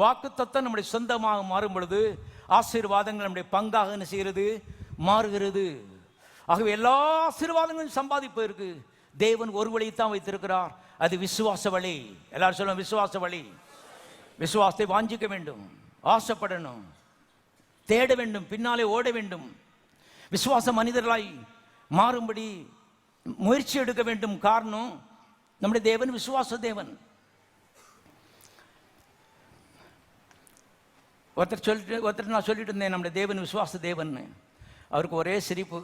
வாக்கு தத்தம் நம்முடைய சொந்தமாக மாறும் பொழுது ஆசீர்வாதங்கள் நம்முடைய பங்காக என்ன செய்கிறது? மாறுகிறது. ஆகவே எல்லா ஆசீர்வாதங்களும் சம்பாதிப்பு இருக்கு. தேவன் ஒரு வழியைத்தான் வைத்திருக்கிறார், அது விசுவாச வழி. எல்லாரும் சொல்லுவோம், விசுவாச வழி. விசுவாசத்தை வாஞ்சிக்க வேண்டும், ஆசைப்படணும், தேட வேண்டும், பின்னாலே ஓட வேண்டும். விசுவாச மனிதர்களாய் மாறும்படி முயற்சி எடுக்க வேண்டும். காரணம், நம்முடைய தேவன் விசுவாச தேவன். ஒருத்தர் நான் சொல்லிட்டு இருந்தேன், நம்முடைய தேவன் விசுவாச தேவன். அவருக்கு ஒரே சிரிப்பு.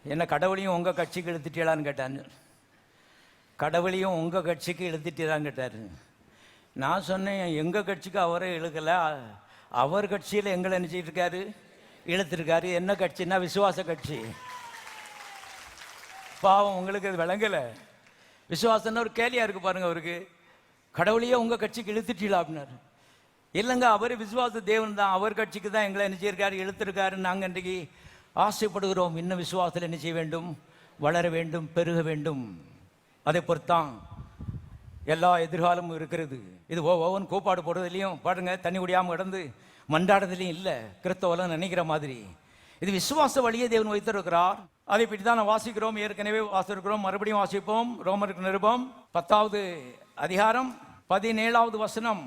என்ன கடவுளையும் உங்க கட்சிக்கு இழுத்துட்டீங்களான்னு கேட்டாரு. கடவுளையும் உங்க கட்சிக்கு இழுத்துட்டீங்களான்னு கேட்டாரு. நான் சொன்னேன், எங்க கட்சிக்கு அவரே இழுக்கல, அவர் கட்சியில் எங்களை நினைச்சிட்டு இருக்காரு, இழுத்திருக்காரு. என்ன கட்சின்னா விசுவாச கட்சி. பாவம், உங்களுக்கு அது விளங்கலை. விசுவாசம்னா ஒரு கேலியா இருக்கு பாருங்க அவருக்கு. கடவுளையே உங்க கட்சிக்கு இழுத்துட்டீங்களா அப்படின்னாரு. இல்லைங்க, அவர் விசுவாச தேவன் தான், அவர் கட்சிக்கு தான் எங்களை என்ன செய்யிருக்காரு, இழுத்திருக்காரு. நாங்கள் இன்றைக்கு ஆசைப்படுகிறோம், இன்னும் விசுவாசத்தில் என்ன செய்ய வேண்டும்? வளர வேண்டும், பெருக வேண்டும். அதை பொறுத்தான் எல்லா எதிர்காலமும் இருக்கிறது. இது ஒவ்வொரு கோப்பாடு போடுறதுலையும் பாருங்க, தண்ணி குடியாமல் கிடந்து மண்டாடுறதுலையும் இல்லை கிறிஸ்தவெல்லாம் நினைக்கிற மாதிரி. இது விசுவாச வழியே தேவன் வைத்திருக்கிறார். அதை பற்றி தான் நான் வாசிக்கிறோம், ஏற்கனவே வாசிக்கிறோம், மறுபடியும் வாசிப்போம். ரோமருக்கு நிருபம் 10வது அதிகாரம் 17வது வசனம்.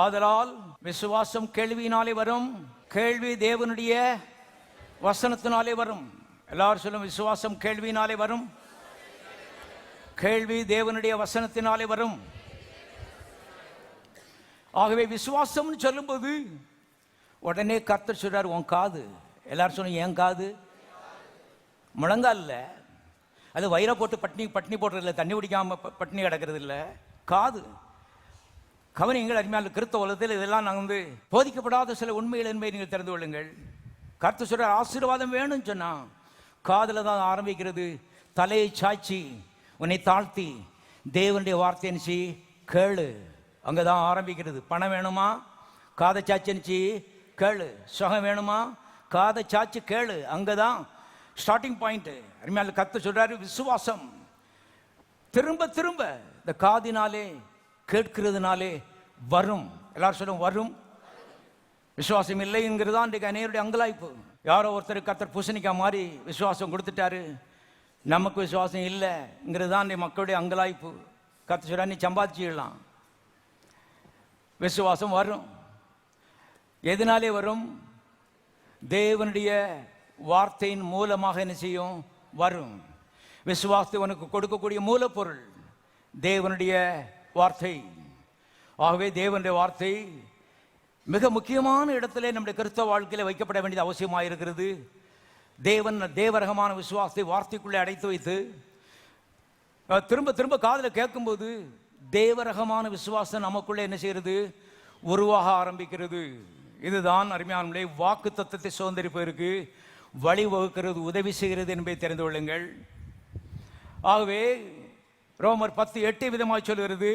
ஆதலால் விசுவாசம் கேள்வியினாலே வரும், கேள்வி தேவனுடைய வசனத்தினாலே வரும். எல்லாரும் சொல்லும், விசுவாசம் கேள்வியினாலே வரும், கேள்வி தேவனுடைய வசனத்தினாலே வரும். ஆகவே விசுவாசம் சொல்லும்போது உடனே கர்த்தர் சொல்றார், உன் காது. எல்லாரும் சொல்லுங்க, என் காது. முழங்கால் இல்லை, அது வயிறை போட்டு பட்னி போடுறது இல்லை, தண்ணி குடிக்காம பட்னி கிடக்கிறது இல்லை, காது. கவனிங்கள், அருமையான கிறிஸ்தவ உலகத்தில் இதெல்லாம் நாங்கள் போதிக்கப்படாத சில உண்மைகள் என்பதை நீங்கள் தெரிந்து கொள்ளுங்கள். கர்த்தர் சொல்றார், ஆசீர்வாதம் வேணும்னு சொன்னா காதுல தான் ஆரம்பிக்கிறது. தலையை சாய்ச்சி உன்னை தாழ்த்தி தேவனுடைய வார்த்தை நினைச்சு கேளு, அங்கதான் ஆரம்பிக்கிறது. பணம் வேணுமா? காதை சாச்சி நினைச்சு கேளு. சுகம் வேணுமா? காதை சாச்சி கேளு, அங்கதான் ஸ்டார்டிங் பாயிண்ட். அருமையான கர்த்தர் சொல்றாரு, விசுவாசம் திரும்ப திரும்ப இந்த காதினாலே கேட்கிறதுனாலே வரும். எல்லாரும் சொல்லும் வரும். விசுவாசம் இல்லை என்கிறதா இன்றைக்கு அநேகருடைய அங்கலாய்ப்பு. யாரோ ஒருத்தர் கர்த்தர் பூசணிக்காய் மாதிரி விசுவாசம் கொடுத்துட்டாரு, நமக்கு விசுவாசம் இல்லைங்கிறது தான் இன்றைக்கு மக்களுடைய அங்கலாய்ப்பு. கர்த்தர் சொல்றார், நீ சம்பாதிச்சிடலாம். விசுவாசம் வரும். எதனாலே வரும்? தேவனுடைய வார்த்தையின் மூலமாக என்ன செய்யும்? வரும். விசுவாசத்தை உனக்கு கொடுக்கக்கூடிய மூலப்பொருள் தேவனுடைய வார்த்தை. ஆகவே தேவனுடைய வார்த்தை மிக முக்கியமான இடத்திலே நம்முடைய கிறிஸ்தவ வாழ்க்கையில் வைக்கப்பட வேண்டியது அவசியமாக இருக்கிறது. தேவன் தேவரகமான விசுவாசத்தை வார்த்தைக்குள்ளே அடைத்து வைத்து திரும்ப திரும்ப காதில் கேட்கும்போது தேவரகமான விசுவாசம் நமக்குள்ளே என்ன செய்கிறது? உருவாக ஆரம்பிக்கிறது. இதுதான் அருமையானவர்களே வாக்கு தத்தத்தை சுதந்திரிப்பதற்கு வழிவகுக்கிறது, உதவி செய்கிறது என்பதை தெரிந்து கொள்ளுங்கள். ஆகவே ரோமர் 10:8 விதமாக சொல்கிறது,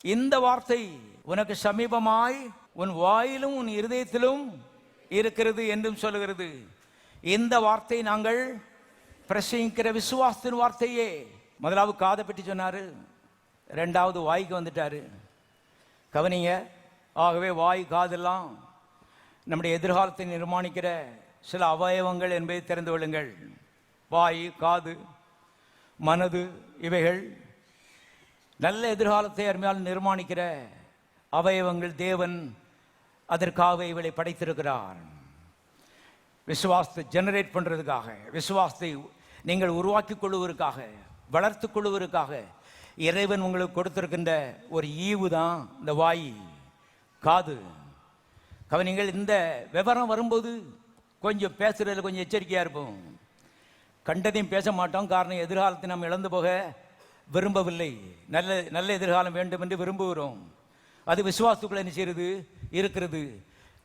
இந்த வார்த்தை உனக்கு சமீபமாய் உன் வாயிலும் உன் இருதயத்திலும் இருக்கிறது என்றும் சொல்லுகிறது. இந்த வார்த்தை நாங்கள் பிரசங்கிக்கிற விசுவாசத்தின் வார்த்தையே. முதலாவது காதை பற்றி சொன்னாரு, ரெண்டாவது வாய்க்கு வந்துட்டாரு. கவனிங்க. ஆகவே வாய் காதெல்லாம் நம்முடைய எதிர்காலத்தை நிர்மாணிக்கிற சில அவயவங்கள் என்பதை தெரிந்து கொள்ளுங்கள். வாய், காது, மனது இவைகள் நல்ல எதிர்காலத்தை அருமையால் நிர்மாணிக்கிற அவயவங்கள். தேவன் அதற்காக இவளை படைத்திருக்கிறார். விசுவாசத்தை ஜெனரேட் பண்ணுறதுக்காக, விசுவாசத்தை நீங்கள் உருவாக்கி கொள்வதற்காக, வளர்த்து கொள்வதற்காக இறைவன் உங்களுக்கு கொடுத்திருக்கின்ற ஒரு ஈவு தான் இந்த வாய், காது. கவனிங்கள். இந்த விவரம் வரும்போது கொஞ்சம் பேசுறதுல கொஞ்சம் எச்சரிக்கையாக இருப்போம். கண்டதையும் பேச மாட்டோம். காரணம், எதிர்காலத்தை நாம் இழந்து போக விரும்பவில்லை. நல்ல நல்ல எதிர்காலம் வேண்டும் என்று விரும்புகிறோம். அது விசுவாசத்துக்குள்ள என்ன செய்யறது? இருக்கிறது.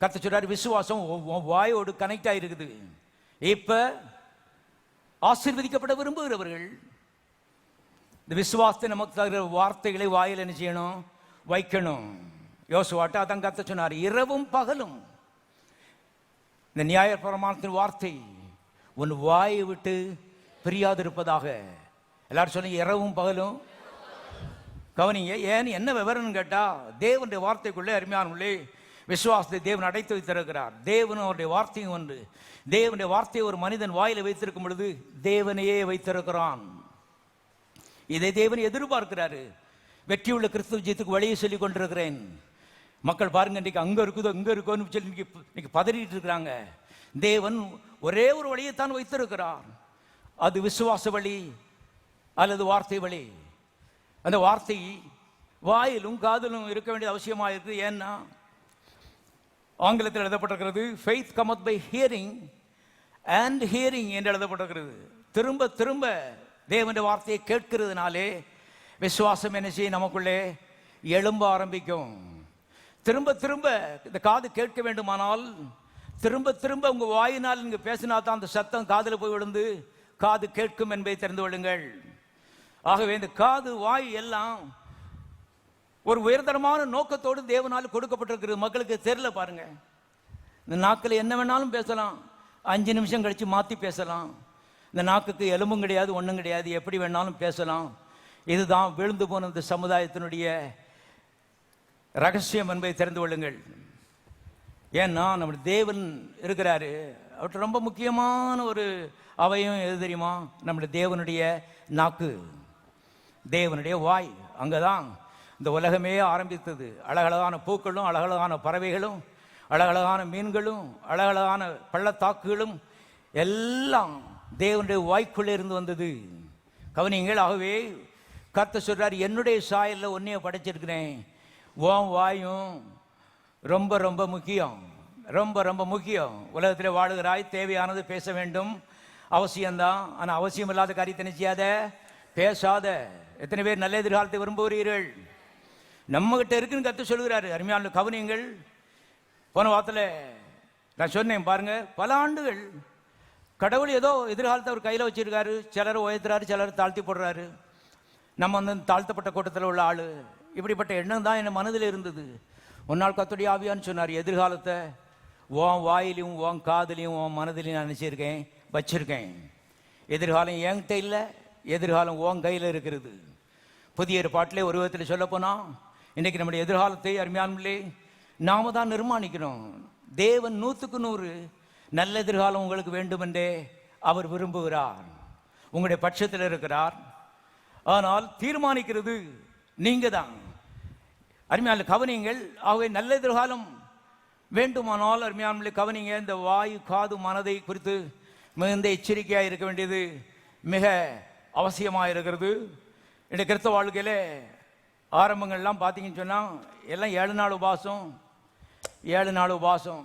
கர்த்தர் சொல்றாரு, விசுவாசம் வாயோடு கனெக்ட் ஆகிருக்குது. இப்ப ஆசீர்வதிக்கப்பட விரும்புகிறவர்கள் இந்த விசுவாசத்தை நமக்கு தகுந்த வார்த்தைகளை வாயில் என்ன செய்யணும்? வைக்கணும். யோசுவாட்ட அதான் கர்த்தர் சொன்னார், இரவும் பகலும் இந்த நியாயப்பிரமாணத்தின் வார்த்தை உன் வாயை விட்டு பிரியாதிருப்பதாக. எல்லாரும் சொன்னீங்க, இரவும் பகலும். கவனிங்க. ஏன் என்ன விவரம்னு கேட்டா, தேவனுடைய வார்த்தைக்குள்ளே அருமையானவர்களே விசுவாசத்தை தேவன் அடைத்து வைத்திருக்கிறார். தேவனும் அவருடைய வார்த்தையும் ஒன்று. தேவனுடைய வார்த்தையை ஒரு மனிதன் வாயில வைத்திருக்கும் பொழுது தேவனையே வைத்திருக்கிறான். இதை தேவன் எதிர்பார்க்கிறாரு. வெற்றியுள்ள கிறிஸ்துவ ஜீத்துக்கு வழியை சொல்லி கொண்டிருக்கிறேன். மக்கள் பாருங்க, இன்றைக்கு அங்க இருக்குதோ இங்க இருக்கோன்னு சொல்லி இன்னைக்கு பதறிட்டு இருக்கிறாங்க. தேவன் ஒரே ஒரு வழியைத்தான் வைத்திருக்கிறார். அது விசுவாச வழி அல்லது வார்த்தை வழி. அந்த வார்த்தை வாயிலும் காதிலும் இருக்க வேண்டியது அவசியமாக இருக்குது. ஏன்னா ஆங்கிலத்தில் எழுதப்பட்டிருக்கிறது, faith cometh by hearing and hearing என்று எழுதப்பட்டிருக்கிறது. திரும்ப திரும்ப தேவனுடைய வார்த்தையை கேட்கிறதுனாலே விசுவாசம் என்ன செய்யும்? நமக்குள்ளே எழும்ப ஆரம்பிக்கும். திரும்ப திரும்ப இந்த காது கேட்க வேண்டுமானால் திரும்ப திரும்ப உங்க வாயினால் நீங்க பேசினா தான் அந்த சத்தம் காதில் போய் விழுந்து காது கேட்கும் என்பதை தெரிந்து கொள்ளுங்கள். ஆகவே இந்த காது, வாய் எல்லாம் ஒரு உயர்தரமான நோக்கத்தோடு தேவனால் கொடுக்கப்பட்டிருக்கிறது. மக்களுக்கு தெரியல பாருங்க. இந்த நாக்கில் என்ன வேணாலும் பேசலாம், 5 நிமிஷம் கழிச்சு மாற்றி பேசலாம். இந்த நாக்குக்கு எலும்பும் கிடையாது, ஒன்றும் கிடையாது, எப்படி வேணாலும் பேசலாம். இதுதான் விழுந்து போன இந்த சமுதாயத்தினுடைய ரகசியம் என்பதை தெரிந்து கொள்ளுங்கள். ஏன்னா நம்ம தேவன் இருக்கிறாரு. அவற்றை ரொம்ப முக்கியமான ஒரு அவையும் எது தெரியுமா? நம்முடைய தேவனுடைய நாக்கு, தேவனுடைய வாய். அங்கதான் இந்த உலகமே ஆரம்பித்தது. அழகழகான பூக்களும் அழகழகான பறவைகளும் அழகழகான மீன்களும் அழகழகான பள்ளத்தாக்குகளும் எல்லாம் தேவனுடைய வாய்க்குள்ளே இருந்து வந்தது. கவனிங்கள். ஆகவே கர்த்தர் சொல்றார், என்னுடைய சாயலில் ஒன்றைய படைச்சிருக்கிறேன். உன் வாயும் ரொம்ப ரொம்ப முக்கியம், ரொம்ப ரொம்ப முக்கியம். உலகத்தில் வாழுகிறாய், தேவையானது பேச வேண்டும், அவசியம்தான். ஆனால் அவசியம் இல்லாத காரியத்தை நிச்சயாத பேசாத. எத்தனை பேர் நல்ல எதிர்காலத்தை விரும்புகிறீர்கள்? நம்ம கிட்ட இருக்குன்னு கத்து சொல்கிறாரு. அருமையான கவனியங்கள். போன வாரத்தில் நான் சொன்னேன் பாருங்க, பல ஆண்டுகள் கடவுள் ஏதோ எதிர்காலத்தை அவர் கையில் வச்சிருக்காரு. சிலர் உயர்த்துறாரு, சிலர் தாழ்த்தி போடுறாரு. நம்ம வந்து தாழ்த்தப்பட்ட கூட்டத்தில் உள்ள ஆளு. இப்படிப்பட்ட எண்ணம் தான் என் மனதில் இருந்தது. ஒரு நாள் கர்த்தருடைய ஆவியான்னு சொன்னார், எதிர்காலத்தை உன் வாயிலையும் உன் காதலையும் உன் மனதிலையும் நான் நினைச்சிருக்கேன், வச்சிருக்கேன். எதிர்காலம் என்கிட்ட இல்லை, எதிர்காலம் உன் கையில் இருக்கிறது. புதிய ஏற்பாட்டிலே ஒரு விதத்தில் சொல்லப்போனால் இன்றைக்கி நம்முடைய எதிர்காலத்தை அருமையானே நாம தான் நிர்மாணிக்கணும். தேவன் 100% நல்ல எதிர்காலம் உங்களுக்கு வேண்டுமென்றே அவர் விரும்புகிறார். உங்களுடைய பட்சத்தில் இருக்கிறார். ஆனால் தீர்மானிக்கிறது நீங்க தான். அருமையான கவனிங்கள். ஆகவே நல்ல எதிர்காலம் வேண்டுமானால் அருமையான கவனிங்க. இந்த வாயு காது மனதை குறித்து மிகுந்த எச்சரிக்கையாக இருக்க வேண்டியது மிக அவசியமாக இருக்கிறது. இந்த கிறிஸ்தவ வாழ்க்கையில் ஆரம்பங்கள்லாம் பார்த்தீங்கன்னு சொன்னால் எல்லாம் 7 நாள் உபாசம் 7 நாள் உபாசம்.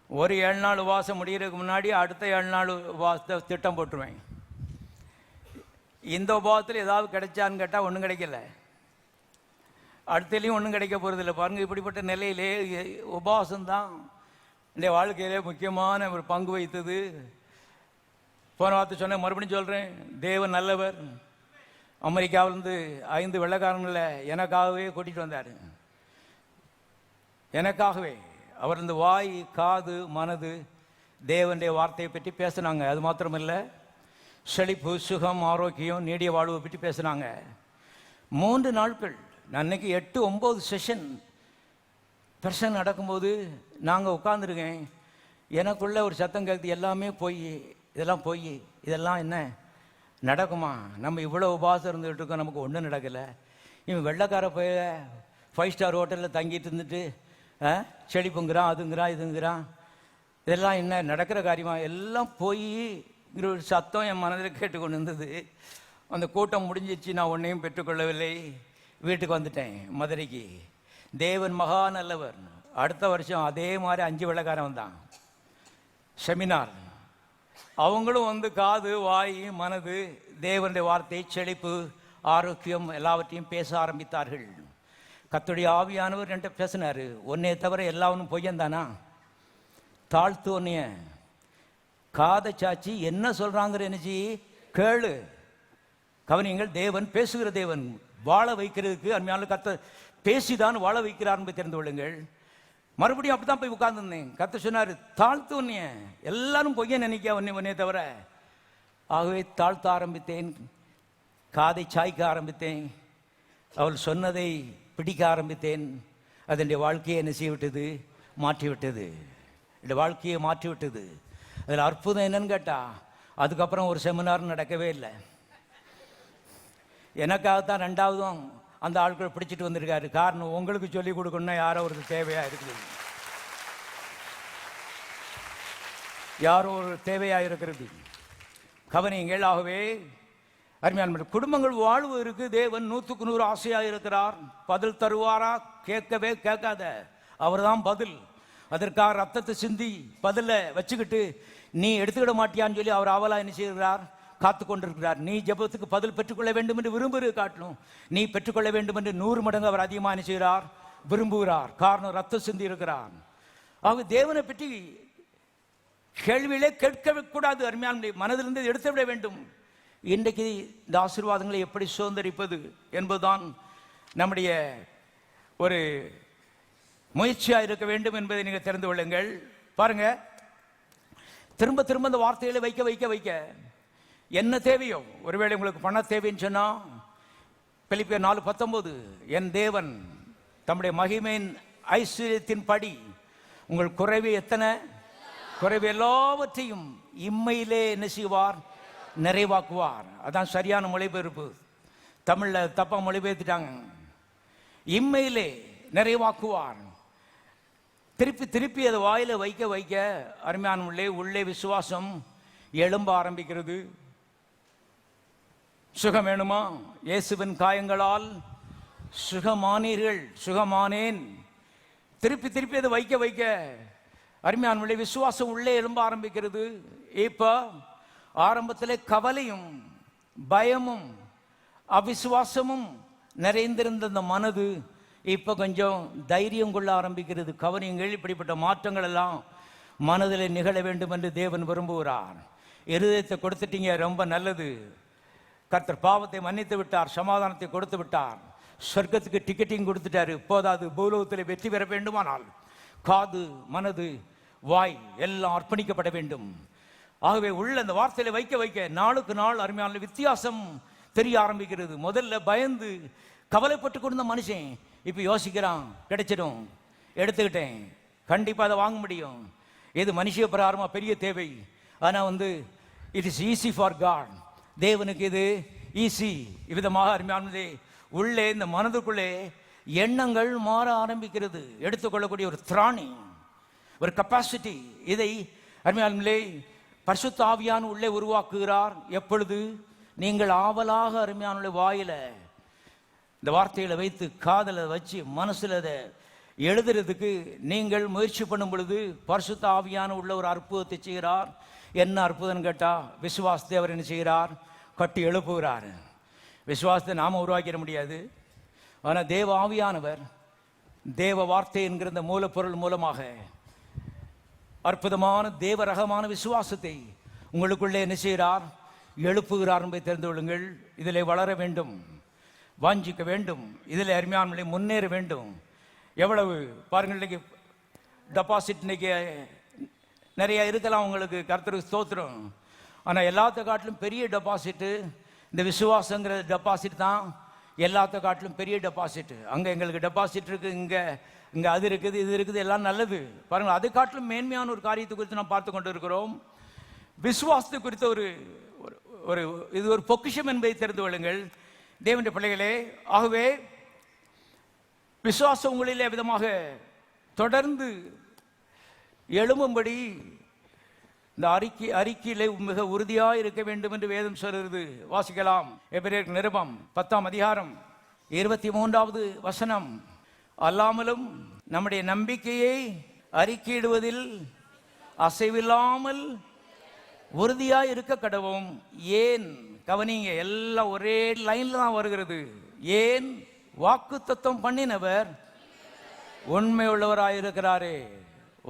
ஒரு 7 நாள் உபாசம் முடிகிறதுக்கு முன்னாடி அடுத்த 7 நாள் உபாசத்தை திட்டம் போட்டுருவேன். இந்த உபாசத்தில் ஏதாவது கிடைச்சான்னு கேட்டால் ஒன்றும் கிடைக்கல, அடுத்தலையும் ஒன்றும் கிடைக்க போகிறதில்ல. பாருங்கள், இப்படிப்பட்ட நிலையிலே உபாசம்தான் இந்த வாழ்க்கையிலே முக்கியமான ஒரு பங்கு வைத்தது. போன வார்த்தை சொன்னேன், மறுபடியும் சொல்கிறேன். தேவன் நல்லவர். அமெரிக்காவிலேருந்து 5 வெள்ளைக்காரங்களை எனக்காகவே கூட்டிகிட்டு வந்தார். எனக்காகவே அவர் இந்த வாய் காது மனது தேவனுடைய வார்த்தையை பற்றி பேசினாங்க. அது மாத்திரமில்லை, செழிப்பு சுகம் ஆரோக்கியம் நீடிய வாழ்வை பற்றி பேசினாங்க. 3 நாட்கள். நான் இன்னைக்கு 8-9 செஷன் நடக்கும்போது நாங்கள் உட்காந்துருக்கேன். எனக்குள்ள ஒரு சத்தம் கேட்குது, எல்லாமே பொய், இதெல்லாம் பொய், இதெல்லாம் என்ன நடக்குமா? நம்ம இவ்வளோ உபாசம் இருந்துகிட்டு இருக்கோம், நமக்கு ஒன்றும் நடக்கலை. இவன் வெள்ளைக்கார போய் 5 ஸ்டார் ஹோட்டலில் தங்கிட்டு இருந்துட்டு செழிப்புங்கிறான், அதுங்கிறான், இதுங்கிறான், இதெல்லாம் என்ன நடக்கிற காரியமா? எல்லாம் பொய்ங்கிற ஒரு சத்தம் என் மனதில் கேட்டுக்கொண்டு இருந்தது. அந்த கூட்டம் முடிஞ்சிச்சு. நான் ஒன்றையும் பெற்றுக்கொள்ளவில்லை. வீட்டுக்கு வந்துட்டேன், மதுரைக்கு. தேவன் மகா நல்லவர். அடுத்த வருஷம் அதே மாதிரி 5 வெள்ளைக்காரன் வந்தான் செமினார். அவங்களும் வந்து காது வாய் மனது தேவனுடைய வார்த்தை செழிப்பு ஆரோக்கியம் எல்லாவற்றையும் பேச ஆரம்பித்தார்கள். கர்த்தருடைய ஆவியானவர் என்கிட்ட பேசினார். ஒன்னே தவிர எல்லாவனும் பொய்யந்தானா? தாழ்த்து ஒன்னைய காதை சாச்சி என்ன சொல்றாங்கிற நினைச்சி கேளு. கவனியங்கள். தேவன் பேசுகிற தேவன். வாழ வைக்கிறதுக்கு அருமையான கர்த்தர் பேசிதான் வாழ வைக்கிறார் என்பதை தெரிந்து கொள்ளுங்கள். மறுபடியும் அப்படித்தான் போய் உட்கார்ந்துருந்தேன். கர்த்தர் சொன்னார், தாழ்த்து ஒன்னைய எல்லாரும் பொய்ய நினைக்க ஒன்னே தவிர. ஆகவே தாழ்த்த ஆரம்பித்தேன், காதை சாய்க்க ஆரம்பித்தேன், அவள் சொன்னதை பிடிக்க ஆரம்பித்தேன். அதனுடைய வாழ்க்கையை என்ன செய்யவிட்டது? மாற்றிவிட்டது. என்னுடைய வாழ்க்கையை மாற்றிவிட்டது. அதில் அற்புதம் என்னன்னு கேட்டால், அதுக்கப்புறம் ஒரு செமினார் நடக்கவே இல்லை. எனக்காகத்தான் 2வதும் அந்த ஆட்கள் பிடிச்சிட்டு வந்திருக்காரு. காரணம், உங்களுக்கு சொல்லிக் கொடுக்கணும்னா யாரோ ஒரு தேவையாக இருக்குது, யாரோ ஒரு தேவையாக இருக்கிறது. கவனியங்கள். ஆகவே அருமையான குடும்பங்கள் வாழ்வதற்கு தேவன் 100% ஆசையாக இருக்கிறார். பதில் தருவாரா? கேட்கவே கேட்காத, அவர் தான் பதில். அதற்காக ரத்தத்தை சிந்தி பதில வச்சுக்கிட்டு நீ எடுத்துக்கிட மாட்டியான்னு சொல்லி அவர் ஆவலா என்ன செய்கிறார்? காத்து கொண்டிருக்கிறார். நீ ஜெபத்துக்கு பதில் பெற்றுக்கொள்ள வேண்டும் என்று விரும்புகிறது காட்டணும், நீ பெற்றுக்கொள்ள வேண்டும் என்று 100 மடங்கு அவர் அதிகமாக என்ன செய்கிறார்? விரும்புகிறார். காரணம், ரத்தம் சிந்தி இருக்கிறார். ஆக தேவனை பற்றி கேள்வியிலே கேட்கவே கூடாது. அருமையான மனதிலிருந்து எடுத்து விட வேண்டும். இன்றைக்கு இந்த ஆசீர்வாதங்களை எப்படி சுதந்திரிப்பது என்பதுதான் நம்முடைய ஒரு முயற்சியாக இருக்க வேண்டும் என்பதை நீங்கள் தெரிந்து கொள்ளுங்கள். பாருங்க, திரும்ப திரும்ப இந்த வார்த்தைகளை வைக்க வைக்க வைக்க என்ன தேவையோ, ஒருவேளை உங்களுக்கு பண தேவைன்னு சொன்னா பிலிப்பியர் 4:19, என் தேவன் தம்முடைய மகிமையின் ஐஸ்வர்யத்தின் படி உங்கள் குறைவு எத்தனை? குறைவு எல்லாவற்றையும் இம்மையிலே என்ன செய்வார்? நிறைவாக்குவார். அதான் சரியான மொழிபெயர்ப்பு. தமிழில் தப்பா மொழிபெயர்த்துட்டாங்க. இம்மையிலே நிறைவாக்குவார். திருப்பி திருப்பி அதை வாயில வைக்க வைக்க அருமையான உள்ளே விசுவாசம் எழும்ப ஆரம்பிக்கிறது. சுகம் வேணுமா? இயேசுவின் காயங்களால் சுகமானீர்கள், சுகமானேன். திருப்பி திருப்பி அதை வைக்க வைக்க அருமையான விசுவாசம் உள்ளே எழும்ப ஆரம்பிக்கிறது. இப்போ ஆரம்பத்தில் கவலையும் பயமும் அவிசுவாசமும் நிறைந்திருந்த அந்த மனது இப்போ கொஞ்சம் தைரியம் கொள்ள ஆரம்பிக்கிறது. கவனியங்கள். இப்படிப்பட்ட மாற்றங்கள் எல்லாம் மனதில் நிகழ வேண்டும் என்று தேவன் விரும்புகிறார். இருதயத்தை கொடுத்துட்டீங்க, ரொம்ப நல்லது. கர்த்தர் பாவத்தை மன்னித்து விட்டார், சமாதானத்தை கொடுத்து விட்டார், சொர்க்கத்துக்கு டிக்கெட்டிங் கொடுத்துட்டாரு. இப்போதாவது பூலோகத்தில் வெற்றி பெற வேண்டுமானால் காது மனது வாய் எல்லாம் அர்ப்பணிக்கப்பட வேண்டும். ஆகவே உள்ள அந்த வார்த்தையில வைக்க வைக்க நாளுக்கு நாள் அருமையான வித்தியாசம் தெரிய ஆரம்பிக்கிறது. முதல்ல பயந்து கவலைப்பட்டு கொண்ட மனுஷன் இப்போ யோசிக்கிறான், கிடைச்சிடும், எடுத்துக்கிட்டேன், கண்டிப்பாக அதை வாங்க முடியும். இது மனுஷ பிரகாரமாக பெரிய தேவை. ஆனால் it is easy for God. தேவனுக்கு இது ஈஸி. இவ்விதமாக அருமையானதே, உள்ளே இந்த மனதுக்குள்ளே எண்ணங்கள் மாற ஆரம்பிக்கிறது. எடுத்துக்கொள்ளக்கூடிய ஒரு திராணி, ஒரு கெப்பாசிட்டி, இதை அருமையானே பரிசுத்த ஆவியான உள்ளே உருவாக்குகிறார். எப்பொழுது நீங்கள் ஆவலாக அருமையான வாயில இந்த வார்த்தைகளை வைத்து காதலை வச்சு மனசுல அதை எழுதுறதுக்கு நீங்கள் முயற்சி பண்ணும் பொழுது பரிசுத்த ஆவியான உள்ள ஒரு அற்புதத்தை செய்கிறார். என்ன அற்புதம் கேட்டா, விசுவாசத்தை அவர் என்ன செய்கிறார்? கட்டி எழுப்புகிறார். விசுவாசத்தை நாம உருவாக்கிட முடியாது. ஆனால் தேவ ஆவியானவர் தேவ வார்த்தை என்கிற இந்த மூலப்பொருள் மூலமாக அற்புதமான தேவ ரகமான விசுவாசத்தை உங்களுக்குள்ளே என்ன செய்கிறார்? எழுப்புகிறார் என்பதை தெரிந்து கொள்ளுங்கள். இதில் வளர வேண்டும், வாஞ்சிக்க வேண்டும், இதில் அருமையான முன்னேற வேண்டும். எவ்வளவு பாருங்கள், இன்னைக்கு டெபாசிட் இன்னைக்கு நிறைய இருக்கலாம் உங்களுக்கு, கர்த்தருக்கு ஸ்தோத்திரம். ஆனால் எல்லாத்த காட்டிலும் பெரிய டெபாசிட்டு இந்த விசுவாசங்கிற டெபாசிட் தான். எல்லாத்த காட்டிலும் பெரிய டெபாசிட். அங்கே எங்களுக்கு டெபாசிட் இருக்குது, இங்கே அது இருக்குது, இது இருக்குது, எல்லாம் நல்லது. பாருங்கள், அது காட்டிலும் மேன்மையான ஒரு காரியத்தை குறித்து நாம் பார்த்து கொண்டு இருக்கிறோம். விசுவாசத்தை குறித்த ஒரு இது ஒரு பொக்கிஷம் என்பதை தெரிந்து கொள்ளுங்கள் தேவனுடைய பிள்ளைகளே. ஆகவே விசுவாசம் உங்களிலே விதமாக தொடர்ந்து எழும்பும்படி இந்த அறிக்கையிலே மிக உறுதியாக இருக்க வேண்டும் என்று வேதம் சொல்கிறது. வாசிக்கலாம். எபிரேயர் நிருபம் 10ஆம் அதிகாரம் 23வது வசனம். அல்லாமலும் நம்முடைய நம்பிக்கையை அறிக்கையிடுவதில் அசைவில்லாமல் உறுதியாக இருக்க கடவும். ஏன்? கவனிங்க, எல்லாம் ஒரே லைன்ல தான் வருகிறது. ஏன்? வாக்கு தத்துவம் பண்ணினவர் உண்மை உள்ளவராயிருக்கிறாரே.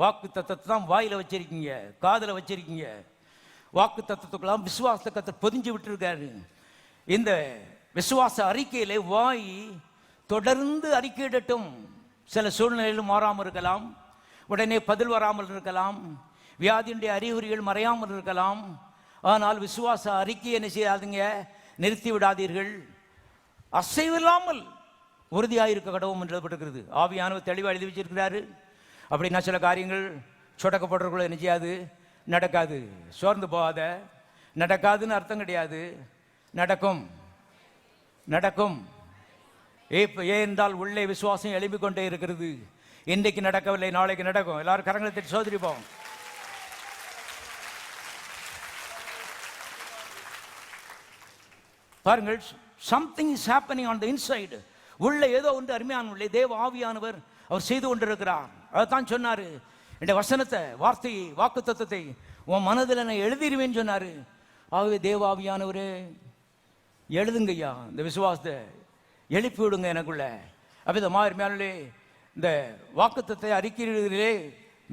வாக்கு தத்துவத்தை தான் வாயில வச்சிருக்கீங்க, காதல வச்சிருக்கீங்க. வாக்கு தத்துவத்துக்கெல்லாம் விசுவாசத்தை கத்த பொதிஞ்சு விட்டுருக்காரு. இந்த விசுவாச அறிக்கையிலே வாய் தொடர்ந்து அறிக்கையிடட்டும். சில சூழ்நிலையிலும் மாறாமல் இருக்கலாம், உடனே பதில் வராமல் இருக்கலாம், வியாதியுடைய அறிகுறிகள் மறையாமல் இருக்கலாம். ஆனால் விசுவாச அறிக்கையை என்ன செய்யாதீங்க, நிறுத்தி விடாதீர்கள். அசைவில்லாமல் உறுதியாக இருக்க கடவும் என்று எழுதப்பட்டிருக்கிறது. ஆவியானவர் தெளிவாக எழுதி வச்சிருக்கிறாரு. அப்படின்னா சில காரியங்கள் சொடக்கப்படுறதுக்குள்ள என்ன செய்யாது, நடக்காது. சோர்ந்து போகாத. நடக்காதுன்னு அர்த்தம் கிடையாது, நடக்கும், நடக்கும். ஏனென்றால் உள்ளே விசுவாசம் எழுப்பிக் கொண்டே இருக்கிறது. இன்றைக்கு நடக்கவில்லை, நாளைக்கு நடக்கும். எல்லாரும் கரங்களை தட்டி சோதரிப்போம். பாருங்கள், something is happening on the inside. உள்ள ஏதோ ஒன்று அருமையான உள்ளே தேவ ஆவியானவர் அவர் செய்து கொண்டிருக்கிறார். அதைத்தான் சொன்னாரு, இந்த வசனத்தை, வார்த்தையை, வாக்கு தத்துவத்தை உன் மனதில் நான் எழுதிடுவேன்னு சொன்னாரு. ஆகவே தேவ ஆவியானவரே எழுதுங்கய்யா, இந்த விசுவாசத்தை எழுப்பி விடுங்க எனக்குள்ள. அப்போ அருமையானே இந்த வாக்கு தத்துவத்தை அறிக்கையிலே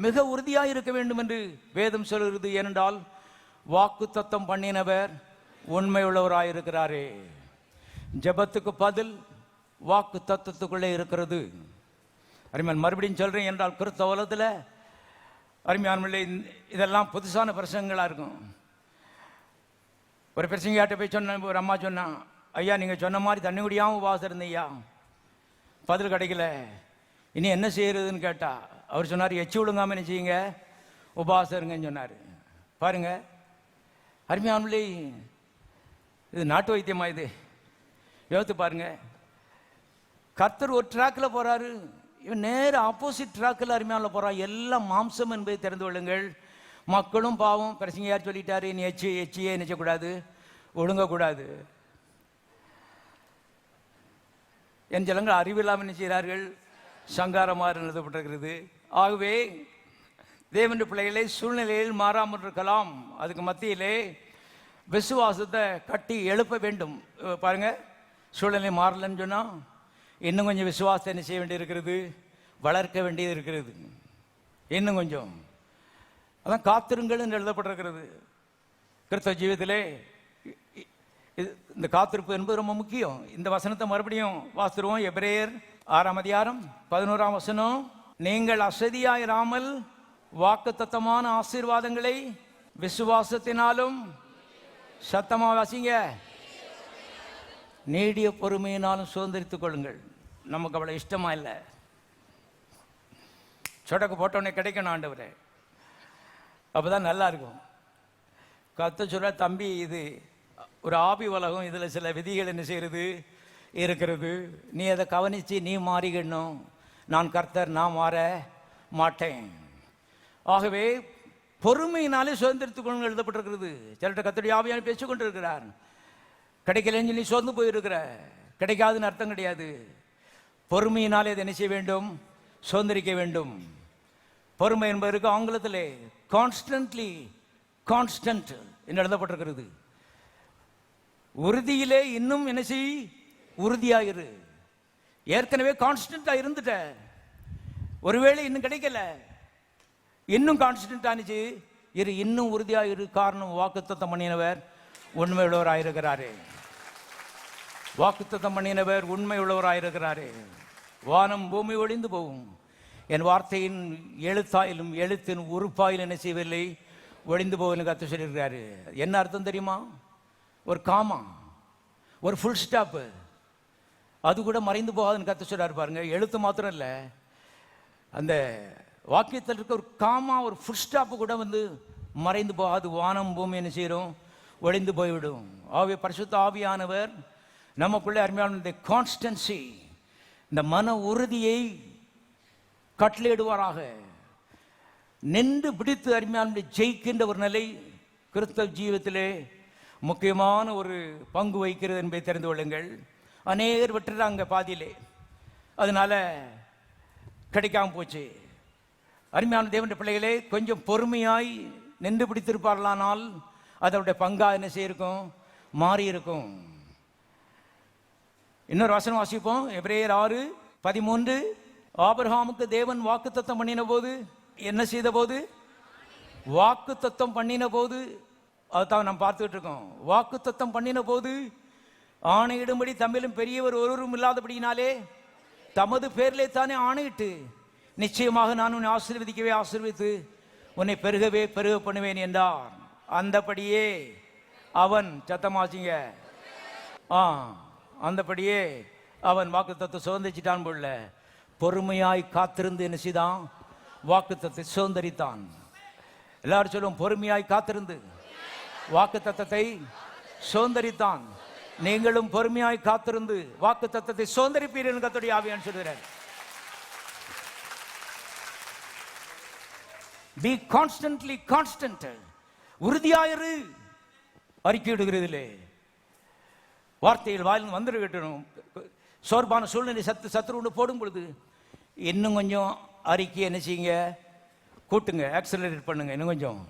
மிக உறுதியாக இருக்க வேண்டும் என்று வேதம் சொல்கிறது. ஏனென்றால் வாக்கு தத்துவம் பண்ணினவர் உண்மை உள்ளவராயிருக்கிறாரே. ஜபத்துக்கு பதில் வாக்கு தத்துவத்துக்குள்ளே இருக்கிறது. அருமையான மறுபடியும் சொல்றேன் என்றால் கிறிஸ்தவ உலகத்தில் அருமையான இதெல்லாம் புதுசான பிரசங்களாக இருக்கும். ஒரு பிரசங்கியாட்ட போய் சொன்ன, ஒரு அம்மா சொன்னா, ஐயா நீங்கள் சொன்ன மாதிரி தண்ணி குடியாமல் உபவாசம் இருந்தீயா, பதில் கிடைக்கல, இனி என்ன செய்யறதுன்னு கேட்டா அவர் சொன்னார், எச்சு விழுங்காமல் என்ன செய்யுங்க, உபவாசம் இருங்கன்னு சொன்னார். பாருங்க அருமையான, இது நாட்டு வைத்தியமா? இது யோசித்து பாருங்க. கர்த்தர் ஒரு ட்ராக்கில் போறாரு, இவன் நேர ஆப்போசிட் ட்ராக்கில் அருமையான போறான். எல்லாம் மாம்சம் என்பதை தெரிந்து கொள்ளுங்கள். மக்களும் பாவம். பிரசங்க யார் சொல்லிட்டாரு, நீ எச்சியே நினைச்சக்கூடாது, ஒழுங்கக்கூடாது. என் ஜனங்கள் அறிவில்லாமல் என்ன செய்கிறார்கள், சங்காரமாக எழுதப்பட்டிருக்கிறது. ஆகவே தேவனுடைய பிள்ளைகளை சூழ்நிலையில் மாறாமல் இருக்கலாம். அதுக்கு மத்தியிலே விசுவாசத்தை கட்டி எழுப்ப வேண்டும். பாருங்க, சூழ்நிலை மாறலன்னு சொன்னா இன்னும் கொஞ்சம் விசுவாசத்தை என்ன செய்ய வேண்டியது இருக்கிறது, வளர்க்க வேண்டியது இருக்கிறது. இன்னும் கொஞ்சம். அதான் காத்திருங்கள் என்று எழுதப்பட்டிருக்கிறது. கிறிஸ்தவ ஜீவிதத்திலே இந்த காத்திருப்பு என்பது ரொம்ப முக்கியம். இந்த வசனத்தை மறுபடியும் வாசித்துருவோம். எபிரேயர் 6ஆம் அதிகாரம் 11ஆம் வசனம். நீங்கள் அசதியாயிராமல் வாக்குத்தத்தமான ஆசீர்வாதங்களை விசுவாசத்தினாலும், சத்தமா வாசிங்க, நீடிய பொறுமையினாலும் சுதந்திரித்துக் கொள்ளுங்கள். நமக்கு அவ்வளோ இஷ்டமா இல்லை. சொடக்கு போட்டோன்னே கிடைக்கணும் ஆண்டவரே, அப்போதான் நல்லா இருக்கும். கர்த்தர் சொல்ற, தம்பி இது ஒரு ஆவி உலகம், இதில் சில விதிகள் என்ன செய்கிறது இருக்கிறது, நீ அதை கவனித்து நீ மாறிக்கணும். நான் கர்த்தர், நான் மாற மாட்டேன். ஆகவே பொறுமையினாலே சுதந்திரத்துக் கொண்டு எழுதப்பட்டிருக்கிறது. சிலர்கிட்ட கர்த்தருடைய ஆவியான பேசிக் கொண்டிருக்கிறார். கிடைக்கலன்னு சொல்லி சோர்ந்து போயிருக்கிற, கிடைக்காதுன்னு அர்த்தம் கிடையாது. பொறுமையினாலே அதை என்ன செய்ய வேண்டும், சுதந்திரிக்க வேண்டும். பொறுமை என்பதற்கு ஆங்கிலத்திலே கான்ஸ்டன்ட்லி கான்ஸ்டன்ட் என்று எழுதப்பட்டிருக்கிறது. உறுதியிலே இன்னும் என்ன செய், உறுதியாயிரு. ஏற்கனவே கான்ஸ்டன்டா இருந்துட்ட, ஒருவேளை இன்னும் கிடைக்கல, இன்னும் கான்ஸ்டன்ட் ஆனிச்சு இரு, இன்னும் உறுதியாயிரு. காரணம், வாக்குத்தத்தம் பண்ணினவர் உண்மை உள்ளவராயிருக்கிறாரே. வாக்குத்தத்தம் பண்ணினவர் உண்மை உள்ளவராயிருக்கிறாரே. வானம் பூமி ஒளிந்து போகும், என் வார்த்தையின் எழுத்தாயிலும் எழுத்தின் உறுப்பாயிலும் என்ன செய்யவில்லை, ஒளிந்து போகும் கர்த்தர் சொல்லியிருக்கிறாரு. என்ன அர்த்தம் தெரியுமா? ஒரு காமா, ஒரு ஃபுல் ஸ்டாப்பு, அது கூட மறைந்து போகாதுன்னு கர்த்தர் சொல்றாரு பாருங்க. எழுத்து மாத்திரம் இல்லை, அந்த வாக்கியத்தில் இருக்க ஒரு காமா, ஒரு ஃபுல் ஸ்டாப்பு கூட மறைந்து போகாது. வானம் பூமி என்ன செய்யறோம், ஒளிந்து போய்விடும். ஆவிய பரிசுத்த ஆவியானவர் நமக்குள்ளே அருமையான இந்த கான்ஸ்டன்சி, இந்த மன உறுதியை கட்டளையிடுவாராக. நின்று பிடித்து அருமையான ஜெயிக்கின்ற ஒரு நிலை கிறிஸ்தவ ஜீவத்திலே முக்கியமான ஒரு பங்கு வகிக்கிறது என்பதை தெரிந்து கொள்ளுங்கள். அநேகர் விட்டுறாங்க பாதியிலே, அதனால கிடைக்காம போச்சு. அருமையான தேவனுடைய பிள்ளைகளே, கொஞ்சம் பொறுமையாய் நின்று பிடித்திருப்பார்களானால் அதனுடைய பங்கா என்ன செய்யிருக்கும், மாறி இருக்கும். இன்னொரு வசனம் வாசிப்போம், எபிரேயர் 6:13. ஆபிரகாமுக்கு தேவன் வாக்குத்தத்தம் பண்ணின போது என்ன செய்த போது, வாக்குத்தத்தம் பண்ணின போது, அதுதான் நாம் பார்த்துக்கிட்டு இருக்கோம். வாக்குத்தத்தம் பண்ணின போது ஆணையிடும்படி தம்மிலும் பெரியவர் ஒருவரும் இல்லாதபடியினாலே தமது பேரிலே தானே ஆணையிட்டு, நிச்சயமாக நான் உன்னை ஆசீர்வதிக்கவே ஆசீர்வித்து உன்னை பெருகவே பெருக பண்ணுவேன் என்றார். அந்தபடியே அவன், சத்தமாச்சிங்க, அந்தபடியே அவன் வாக்குத்தத்தத்தை சுதந்திரிச்சிட்டான் போல. பொறுமையாய் காத்திருந்து என்ன செய்தான், வாக்குத்தத்தை சுதந்திரித்தான். எல்லாரும் சொல்லுவோம், பொறுமையாய் காத்திருந்து வாக்குத்தத்தத்தை சுதந்திரித்தான். நீங்களும் பொறுமையாய் காத்திருந்து வாக்குத்தத்தத்தை சுதந்திரிப்பீர்கள் கர்த்தருடைய ஆவியானவர் சொல்கிறார். Be constantly constant. உறுதியாயிரு. அறிக்கையிடுகிறதில்லை, வார்த்தையில் வாயில் வந்துருக்கட்டும். சோர்பான சூழ்நிலை சத்துரு கொண்டு போடும் பொழுது இன்னும் கொஞ்சம் அறிக்கை என்ன செய்யுங்க, கூட்டுங்க, ஆக்சலரேட் பண்ணுங்க இன்னும் கொஞ்சம்.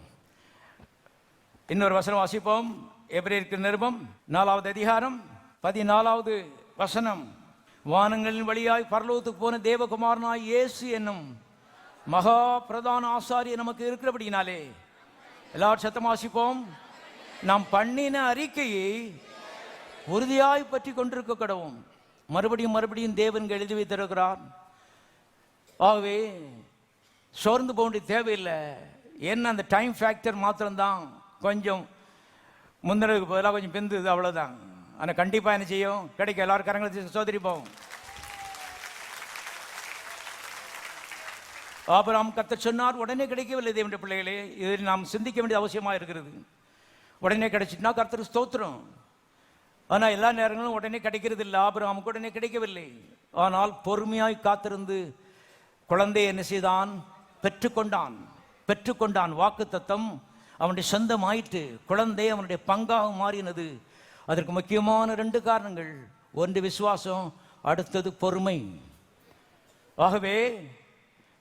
இன்னொரு வசனம் வாசிப்போம், எபிரேயருக்கு நிருபம் 4வது அதிகாரம் 14வது வசனம். வானங்களின் வழியாய் பரலோகத்துக்கு போன தேவகுமாரனாய் இயேசு என்னும் மகா பிரதான ஆசாரியர் நமக்கு இருக்கிறபடினாலே, எல்லாரும் சத்தம் வாசிப்போம், நாம் பண்ணின அறிக்கையை உறுதியாய் பற்றி கொண்டிருக்க கடவும். மறுபடியும் மறுபடியும் தேவன் எழுதி வைத்திருக்கிறார். ஆகவே சோர்ந்து போக வேண்டிய தேவையில்லை. என்ன, அந்த டைம் ஃபேக்டர் மாத்திரம்தான் கொஞ்சம் முந்தினதுக்கு பதிலாக கொஞ்சம் பிந்துது, அவ்வளோதான். ஆனால் கண்டிப்பாக என்ன செய்யும், கிடைக்கும். எல்லாரும் கரங்களை சோதரிப்போம். ஆபிரகாம் கர்த்தர் சொன்னார், உடனே கிடைக்கவில்லை. தேவனுடைய பிள்ளைகளே, இதில் நாம் சிந்திக்க வேண்டிய அவசியமாக இருக்கிறது. உடனே கிடைச்சிட்டுனா கர்த்தர் ஸ்தோத்திரம். ஆனால் எல்லா நேரங்களும் உடனே கிடைக்கிறது இல்லை. ஆபிரகாமுக்கு உடனே கிடைக்கவில்லை. ஆனால் பொறுமையாய் காத்திருந்து குழந்தையை என்ன செய்தான், பெற்றுக்கொண்டான். வாக்குத்தத்தம் அவனுடைய சொந்தமாயிட்டு, குழந்தை அவனுடைய பங்காக மாறினது. அதற்கு முக்கியமான 2 காரணங்கள். ஒன்று விசுவாசம், அடுத்தது பொறுமை. ஆகவே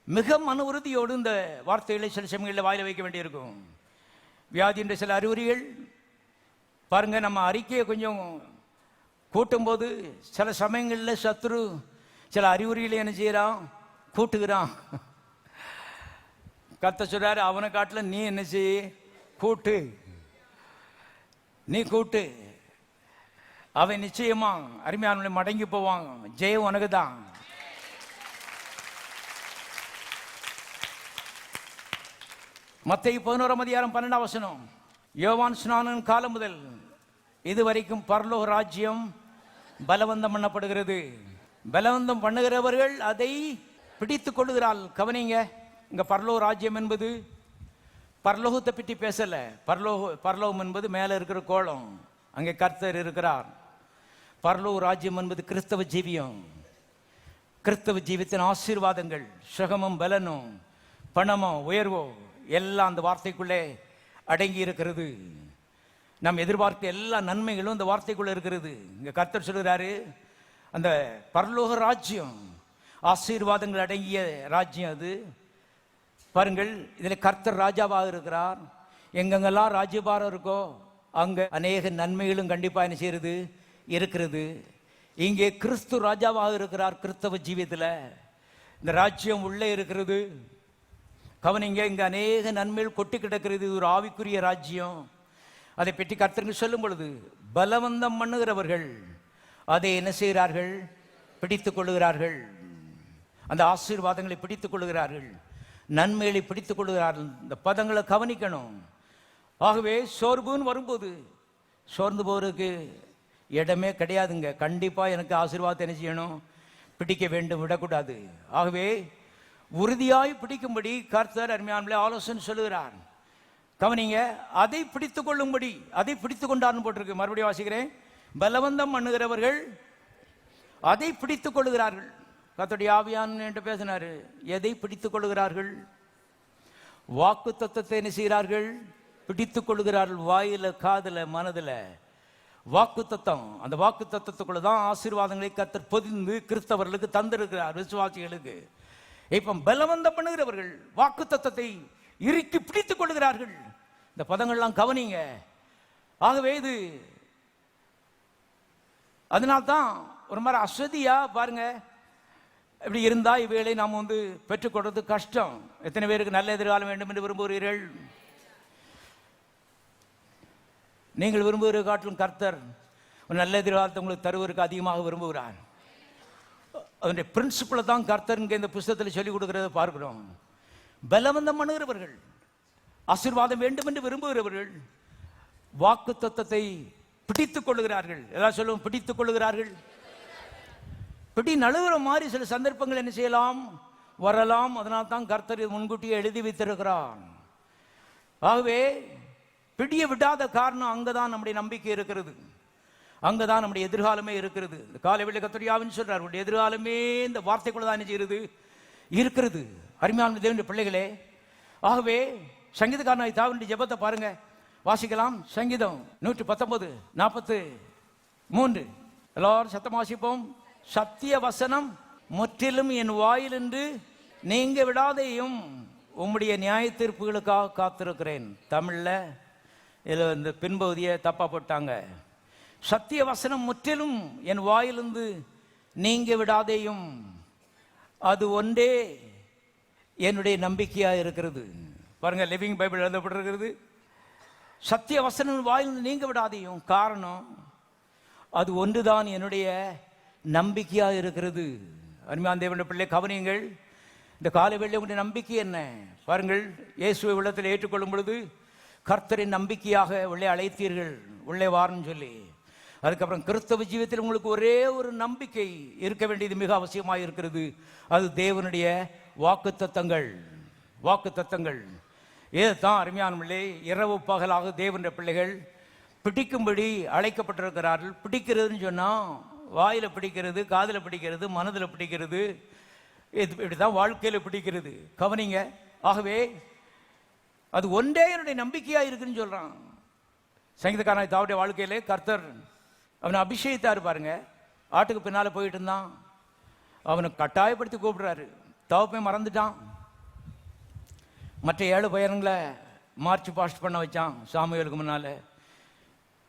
மிக மன உறுதியோடு இந்த வார்த்தைகளை சில சமயங்களில் வாயில வைக்க வேண்டியிருக்கும். வியாதின்ற சில அறிகுறிகள் பாருங்க, நம்ம அறிக்கையை கொஞ்சம் கூட்டும்போது சில சமயங்களில் சத்துரு சில அறிகுறிகளை என்ன செய்யறான், கூட்டுகிறான். கர்த்தர் சொல்றாரு, அவனை காட்டில் நீ என்ன செய்ய, கூட்டு, நீ கூட்டு. அவன் நிச்சயமா அருமையான மடங்கி போவான். ஜெயம் உனக்கு தான். மத்தேயு 11ஆம் அதிகாரம் 12ஆம் வசனம். யோவான் ஸ்நானன் காலம் முதல் இதுவரைக்கும் பரலோக ராஜ்யம் பலவந்தம் பண்ணப்படுகிறது. பலவந்தம் பண்ணுகிறவர்கள் அதை பிடித்துக் கொள்ளுகிறாள். கவனிங்க, இங்க பரலோக ராஜ்யம் என்பது பரலோகத்தை பற்றி பேசல. பரலோகம் என்பது மேல இருக்கிற கோலம், அங்கே கர்த்தர் இருக்கிறார். பரலோக ராஜ்யம் என்பது கிறிஸ்தவ ஜீவியம். கிறிஸ்தவ ஜீவியத்தின் ஆசீர்வாதங்கள், சுகமும் பலனும் பணமோ உயர்வோ எல்லாம் அந்த வார்த்தைக்குள்ளே அடங்கி இருக்கிறது. நாம் எதிர்பார்க்க எல்லா நன்மைகளும் இந்த வார்த்தைக்குள்ள இருக்கிறது. இங்க கர்த்தர் சொல்கிறாரு, அந்த பரலோக ராஜ்யம் ஆசீர்வாதங்கள் அடங்கிய ராஜ்யம் அது. பாருங்கள், இதில் கர்த்தர் ராஜாவாக இருக்கிறார். எங்கெங்கெல்லாம் ராஜ்யபாரம் இருக்கோ அங்கே அநேக நன்மைகளும் கண்டிப்பாக என்ன செய்யறது இருக்கிறது. இங்கே கிறிஸ்து ராஜாவாக இருக்கிறார். கிறிஸ்தவ ஜீவியத்தில் இந்த ராஜ்யம் உள்ளே இருக்கிறது. கவனிங்க, இங்கே அநேக நன்மைகள் கொட்டி கிடக்கிறது. இது ஒரு ஆவிக்குரிய ராஜ்யம். அதை பற்றி கர்த்தருக்கு சொல்லும் பொழுது, பலவந்தம் பண்ணுகிறவர்கள் அதை என்ன செய்கிறார்கள்? பிடித்துக் கொள்ளுகிறார்கள். அந்த ஆசீர்வாதங்களை பிடித்துக் கொள்ளுகிறார்கள், நன்மைகளை பிடித்துக் கொள்ளுகிறார்கள். இந்த பதங்களை கவனிக்கணும். ஆகவே சோர்வுன்னு வரும்போது சோர்ந்து போறதுக்கு இடமே கிடையாதுங்க. கண்டிப்பாக எனக்கு ஆசீர்வாதத்தை என்ன செய்யணும்? பிடிக்க வேண்டும், விடக்கூடாது. ஆகவே உறுதியாய் பிடிக்கும்படி கர்த்தர் அருமையானவர்களே ஆலோசனை சொல்லுகிறார். கவனிங்க, அதை பிடித்துக் கொள்ளும்படி, அதை பிடித்துக் கொண்டார்னு போட்டிருக்கு. மறுபடியும் வாசிக்கிறேன். பலவந்தம் பண்ணுகிறவர்கள் அதை பிடித்துக் கொள்ளுகிறார்கள். கர்த்தருடைய ஆவியானவர் என்று பேசினாரு. எதை பிடித்துக் கொள்ளுகிறார்கள்? வாக்கு தத்தத்தை என்ன செய்கிறார்கள்? பிடித்துக் கொள்ளுகிறார்கள். வாயில, காதுல, மனதுல வாக்கு தத்தம். அந்த வாக்கு தத்தத்துக்குள்ள தான் ஆசீர்வாதங்களை கர்த்தர் பொதிந்து கிறிஸ்தவர்களுக்கு தந்திருக்கிறார், விசுவாசிகளுக்கு. இப்ப பலவந்தம் பண்ணுகிறவர்கள் வாக்கு தத்தத்தை இறுக்கி பிடித்துக் கொள்ளுகிறார்கள். இந்த பதங்கள்லாம் கவனிங்க. ஆகவே இது அதனால்தான் ஒரு மாதிரி அசதியா பாருங்க. இப்படி இருந்தா இவைகளை நாம் பெற்றுக்கொள்றது கஷ்டம். எத்தனை பேருக்கு நல்ல எதிர்காலம் வேண்டும் என்று விரும்புகிறீர்கள்? நீங்கள் விரும்புகிற காட்டிலும் கர்த்தர் ஒரு நல்ல எதிர்காலத்தை உங்களுக்கு தருவதற்கு அதிகமாக விரும்புகிறார். அதனுடைய பிரின்சிபிளை தான் கர்த்தர் இங்கே இந்த புஸ்தகத்தில் சொல்லிக் கொடுக்கிறத பார்க்கிறோம். பலவந்தம் பண்ணுகிறவர்கள், ஆசீர்வாதம் வேண்டும் என்று விரும்புகிறவர்கள் வாக்கு தத்தத்தை பிடித்துக் கொள்ளுகிறார்கள். எல்லாம் சொல்லுவோம், பிடித்துக் கொள்ளுகிறார்கள். பிடி நழுவுற மாதிரி சில சந்தர்ப்பங்கள் என்ன செய்யலாம்? வரலாம். அதனால் தான் கர்த்தர் முன்கூட்டியே எழுதி வைத்திருக்கிறான். ஆகவே பிடிய விடாத காரணம் அங்கதான் நம்முடைய நம்பிக்கை இருக்கிறது, அங்கதான் நம்முடைய எதிர்காலமே இருக்கிறது. காலைவேளை கர்த்தர் சொல்றார், உங்களுடைய எதிர்காலமே இந்த வார்த்தைக்குள்ள தான் என்ன செய்கிறது இருக்கிறது. அருமையான தேவனுடைய பிள்ளைகளே, ஆகவே சங்கீதக்காரனாய் தாவீதுடைய ஜெபத்தை பாருங்க, வாசிக்கலாம். சங்கீதம் 119:43. எல்லாரும் சத்தம் வாசிப்போம். சத்திய வசனம் முற்றிலும் என் வாயில் என்று நீங்க விடாதையும் உம்முடைய நியாய தீர்ப்புகளுக்காக காத்திருக்கிறேன். தமிழ்ல இதில் இந்த பின்பகுதியை தப்பா போட்டாங்க. சத்திய வசனம் முற்றிலும் என் வாயிலிருந்து நீங்க விடாதையும், அது ஒன்றே என்னுடைய நம்பிக்கையா இருக்கிறது. பாருங்க, லிவிங் பைபிள் எழுதப்பட்டிருக்கிறது. சத்திய வசனம் வாயிலிருந்து நீங்க விடாதையும். காரணம், அது ஒன்றுதான் என்னுடைய நம்பிக்கையா இருக்கிறது. அருமையான தேவனுடைய பிள்ளை கவனியுங்கள். இந்த காலைவேளை உங்களுடைய நம்பிக்கை என்ன? பாருங்கள், இயேசுவை உள்ளத்தில் ஏற்றுக்கொள்ளும் பொழுது கர்த்தரின் நம்பிக்கையாக உள்ளே அழைத்தீர்கள், உள்ளே வாருன்னு சொல்லி. அதுக்கப்புறம் கிறிஸ்தவ ஜீவியத்தில் உங்களுக்கு ஒரே ஒரு நம்பிக்கை இருக்க வேண்டியது மிக அவசியமாக இருக்கிறது. அது தேவனுடைய வாக்கு தத்தங்கள். வாக்கு தத்தங்கள் ஏதான் அருமையானவர்களே, இரவு பகலாக தேவனுடைய பிள்ளைகள் பிடிக்கும்படி அழைக்கப்பட்டிருக்கிறார்கள். பிடிக்கிறதுன்னு சொன்னா வாயில பிடிக்கிறது, காதுல பிடிக்கிறது, மனதில் பிடிக்கிறது, இப்படிதான் வாழ்க்கையில பிடிக்கிறது. கவனிங்க. ஆகவே அது ஒன்றே என்னுடைய நம்பிக்கையா இருக்குன்னு சொல்றான் சங்கீதக்காரனாய் தாவீதுடைய வாழ்க்கையிலே. கர்த்தர் அவனை அபிஷேகித்தாரு. பாருங்க, ஆட்டுக்கு பின்னால போயிட்டு இருந்தான். அவனை கட்டாயப்படுத்தி கூப்பிடுறாரு. தவப்பை மறந்துட்டான். மற்ற 7 பையன்களை மார்ச் பாஸ்ட் பண்ண வச்சான் சாமுவேலுக்கு முன்னால.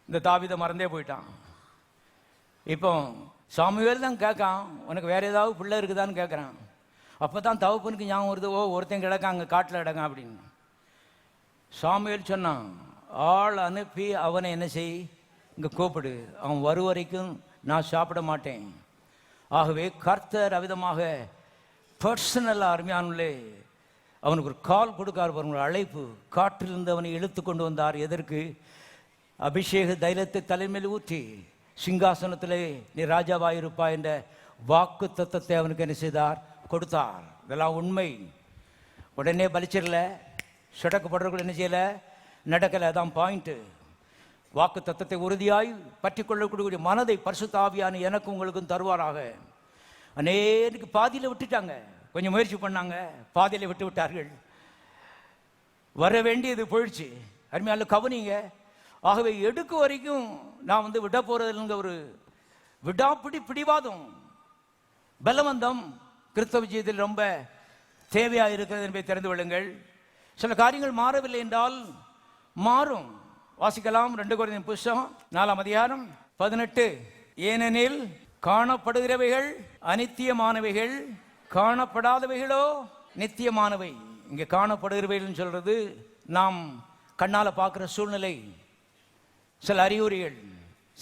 இந்த தாவீதை மறந்தே போயிட்டான். இப்போ சாமுவேல் தான் கேட்கான், உனக்கு வேற ஏதாவது பிள்ளை இருக்குதான்னு கேட்குறான். அப்போதான் தவப்பனுக்கு ஞாபகம் வருது, ஓ ஒருத்தன் கிடக்கான் அங்கே காட்டில் கிடக்கான் அப்படின்னு. சாமுவேல் சொன்னான், ஆள் அனுப்பி அவனை என்ன செய், இங்கே கூப்பிடு, அவன் வரும் வரைக்கும் நான் சாப்பிட மாட்டேன். ஆகவே கர்த்தர் அவிதமாக பர்சனலாக அருமையானே அவனுக்கு ஒரு கால் கொடுக்கார். பாருங்க, அழைப்பு. காற்றிலிருந்து அவனை இழுத்து கொண்டு வந்தார். எதற்கு? அபிஷேக தைலத்தை தலைமையில் ஊற்றி சிங்காசனத்திலே நீ ராஜாவாயிருப்பாய் என்ற வாக்கு தத்தத்தை அவனுக்கு என்ன செய்தார்? கொடுத்தார். இதெல்லாம் உண்மை. உடனே பலிச்சிடல, சொடக்கப்படுறவர்கள் என்ன செய்யல, நடக்கலை. அதான் பாயிண்ட். வாக்கு தத்தத்தை உறுதியாய் பற்றி கொள்ளக்கூடிய மனதை பரிசுத்த ஆவியான எனக்கும் உங்களுக்கும் தருவாராக. அநேருக்கு பாதியில் விட்டுட்டாங்க, கொஞ்சம் முயற்சி பண்ணாங்க, பாதியில் விட்டு விட்டார்கள். வர வேண்டியது போயிடுச்சு. அருமையால கவனிங்க. ஆகவே எடுக்க வரைக்கும் நான் விட போறதுங்க ஒரு விடாப்பிடி பிடிவாதம், பலவந்தம் கிறிஸ்தவ ஜீவிதத்தில் ரொம்ப தேவையாக இருக்கிறது என்பதை தெரிந்து கொள்ளுங்கள். சில காரியங்கள் மாறவில்லை என்றால் மாறும். வாசிக்கலாம் 2 கொரிந்தியர் புத்தகம் 4ஆம் அதிகாரம் 18. ஏனெனில் காணப்படுகிறவைகள் அநித்தியமானவைகள், காணப்படாதவைகளோ நித்தியமானவை. இங்கே காணப்படுகிறவைகள் சொல்றது நாம் கண்ணால பார்க்கிற சூழ்நிலை, சில அறிகுறிகள்,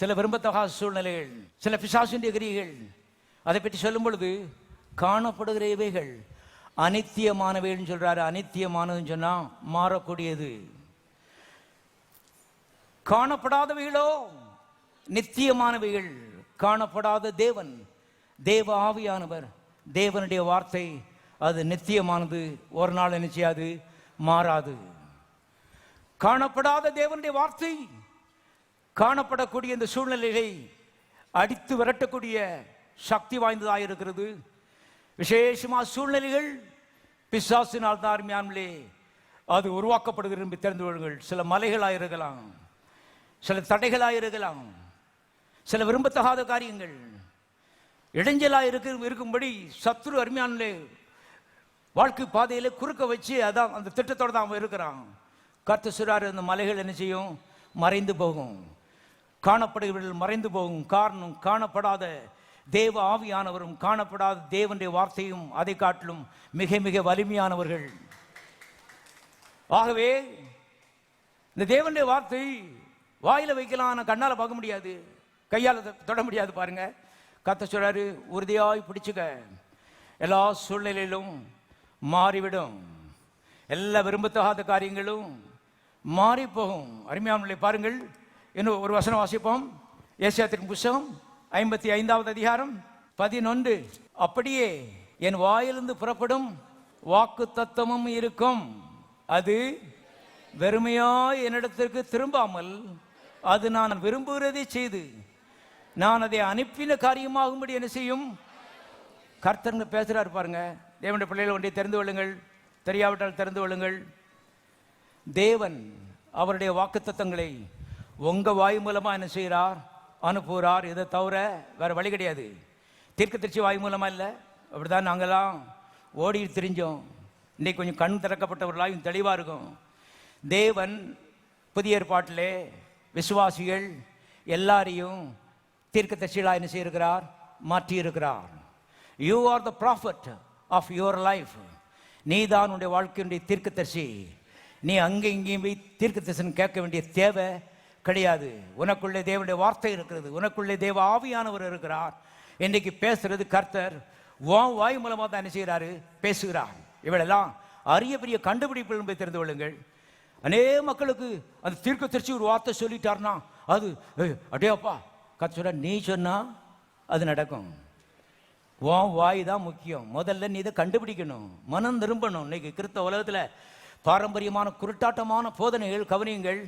சில விரும்பத்தகாத சூழ்நிலைகள், சில பிசாசுடைய கிரியைகள். அதை பற்றி சொல்லும் பொழுது காணப்படுகிற இவைகள் அநித்தியமானவைகள் சொல்றாரு. அநித்தியமானதுன்னு சொன்னா மாறக்கூடியது. காணப்படாதவைகளோ நித்தியமானவைகள். காணப்படாத தேவன், தேவ ஆவியானவர், தேவனுடைய வார்த்தை அது நித்தியமானது. ஒரு நாள் என்ன செய்யாது? மாறாது. காணப்படாத தேவனுடைய வார்த்தை காணப்படக்கூடிய இந்த சூழ்நிலையை அடித்து விரட்டக்கூடிய சக்தி வாய்ந்ததாக இருக்கிறது. விசேஷமா சூழ்நிலைகள் பிசாசினால் தான் அருமையானே அது உருவாக்கப்படுகிறது என்று தெரிந்து கொள்ளுங்கள். சில மலைகளாக இருக்கலாம், சில தடைகளாக இருக்கலாம், சில விரும்பத்தகாத காரியங்கள் இடைஞ்சலாக இருக்கும்படி சத்ரு அருமையானே வாழ்க்கை பாதையில குறுக்க வச்சு அதான் அந்த திட்டத்தோடு தான் அவன் இருக்கிறான். கர்த்தர் சொல்றாரு, அந்த மலைகள் என்ன செய்யும்? மறைந்து போகும். காணப்படுகிறவர்கள் மறைந்து போகும். காரணம், காணப்படாத தேவ ஆவியானவரும் காணப்படாத தேவனுடைய வார்த்தையும் அதை காட்டிலும் மிக மிக வலிமையானவர்கள். ஆகவே இந்த தேவனுடைய வார்த்தை வாயில வைக்கலாம், கண்ணால பார்க்க முடியாது, கையால் தொட முடியாது. பாருங்க, கர்த்தர் சொல்றாரு, உறுதியாய் பிடிச்சுக்க. எல்லா சூழ்நிலையிலும் மாறிவிடும். எல்லா விரும்பத்தகாத காரியங்களும் மாறி போகும். அருமையானவர்களே பாருங்கள், இன்னும் ஒரு வசனம் வாசிப்போம். ஏசாயாவின் புத்தகம் 55ஆவது அதிகாரம் 11. அப்படியே என் வாயிலிருந்து புறப்படும் வாக்கு தத்தமும் இருக்கும், அது வெறுமையாய் என்னிடத்திற்கு திரும்பாமல் அது நான் விரும்புகிறதை செய்து நான் அதை அனுப்பின காரியமாகும்படி என்ன செய்யும்? கர்த்தருங்க பேசுறாரு பாருங்க. தேவனுடைய பிள்ளைகள் ஒன்றை தெரிந்து கொள்ளுங்கள், தெரியாவிட்டால் தெரிந்து கொள்ளுங்கள். தேவன் அவருடைய வாக்குத்தத்தங்களை உங்க வாய் மூலமா என்ன செய்கிறார்? அனுப்புகிறார். இதை தவிர வேற வழி கிடையாது. தீர்க்கதரிசி வாய் மூலமா இல்லை. அப்படிதான் நாங்கெல்லாம் ஓடி திரிஞ்சோம். இன்னைக்கு கொஞ்சம் கண் திறக்கப்பட்டவர்களாக தெளிவா இருக்கும். தேவன் புதிய ஏற்பாட்டிலே விசுவாசிகள் எல்லாரையும் தீர்க்கதரிசிகளாக என்ன செய்திருக்கிறார்? மாற்றி இருக்கிறார். You are the prophet of your life. நீ தான் உன்னுடைய வாழ்க்கையினுடைய தீர்க்கதரிசி. நீ அங்கே இங்கேயும் போய் தீர்க்கதரிசனம் கேட்க வேண்டிய தேவை கிடையாது. உனக்குள்ளே தேவனுடைய வார்த்தை இருக்கிறது, உனக்குள்ளே தேவ ஆவியானவர் இருக்கிறார். இன்னைக்கு பேசுறது கர்த்தர் உன் வாய் மூலமாக தான் என்ன செய்கிறாரு? பேசுகிறார். இவளெல்லாம் அரிய பெரிய கண்டுபிடிப்புகள் என்பதை தெரிந்து கொள்ளுங்கள். அநேக மக்களுக்கு அந்த தீர்க்கதரிசி ஒரு வார்த்தை சொல்லிட்டார்னா அது அடேப்பா கர்த்தர் நீ சொன்னா அது நடக்கும். உன் வாய் தான் முக்கியம். முதல்ல நீ இதை கண்டுபிடிக்கணும், மனம் திரும்பணும். இன்னைக்கு கிறிஸ்தவ உலகத்தில் பாரம்பரியமான குருட்டாட்டமான போதனைகள் கவனியுங்கள்.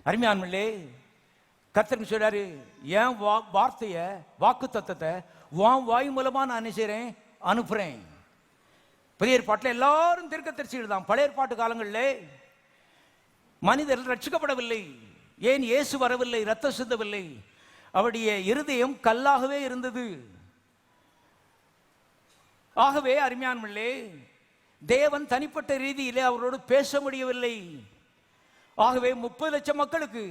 அருமையானவர்களே, கர்த்தருக்கு சொல்றாரு, என் வார்த்தைய வாக்கு தத்தத்தை உன் வாய் மூலமா நான் என்ன செய்றேன்? அனுப்புறேன். புதிய ஏற்பாட்டில் எல்லாரும் தீர்க்கதரிசிகள் தான். பழைய ஏற்பாட்டு காலங்களிலே மனிதர்கள் ரட்சிக்கப்படவில்லை. ஏன் இயேசு வரவில்லை, ரத்தம் சிந்தவில்லை. அவருடைய இருதயம் கல்லாகவே இருந்தது. ஆகவே அருமையானவர்களே, தேவன் தனிப்பட்ட ரீதியிலே அவரோடு பேச முடியவில்லை. ஆகவே 30 லட்சம் மக்களுக்கு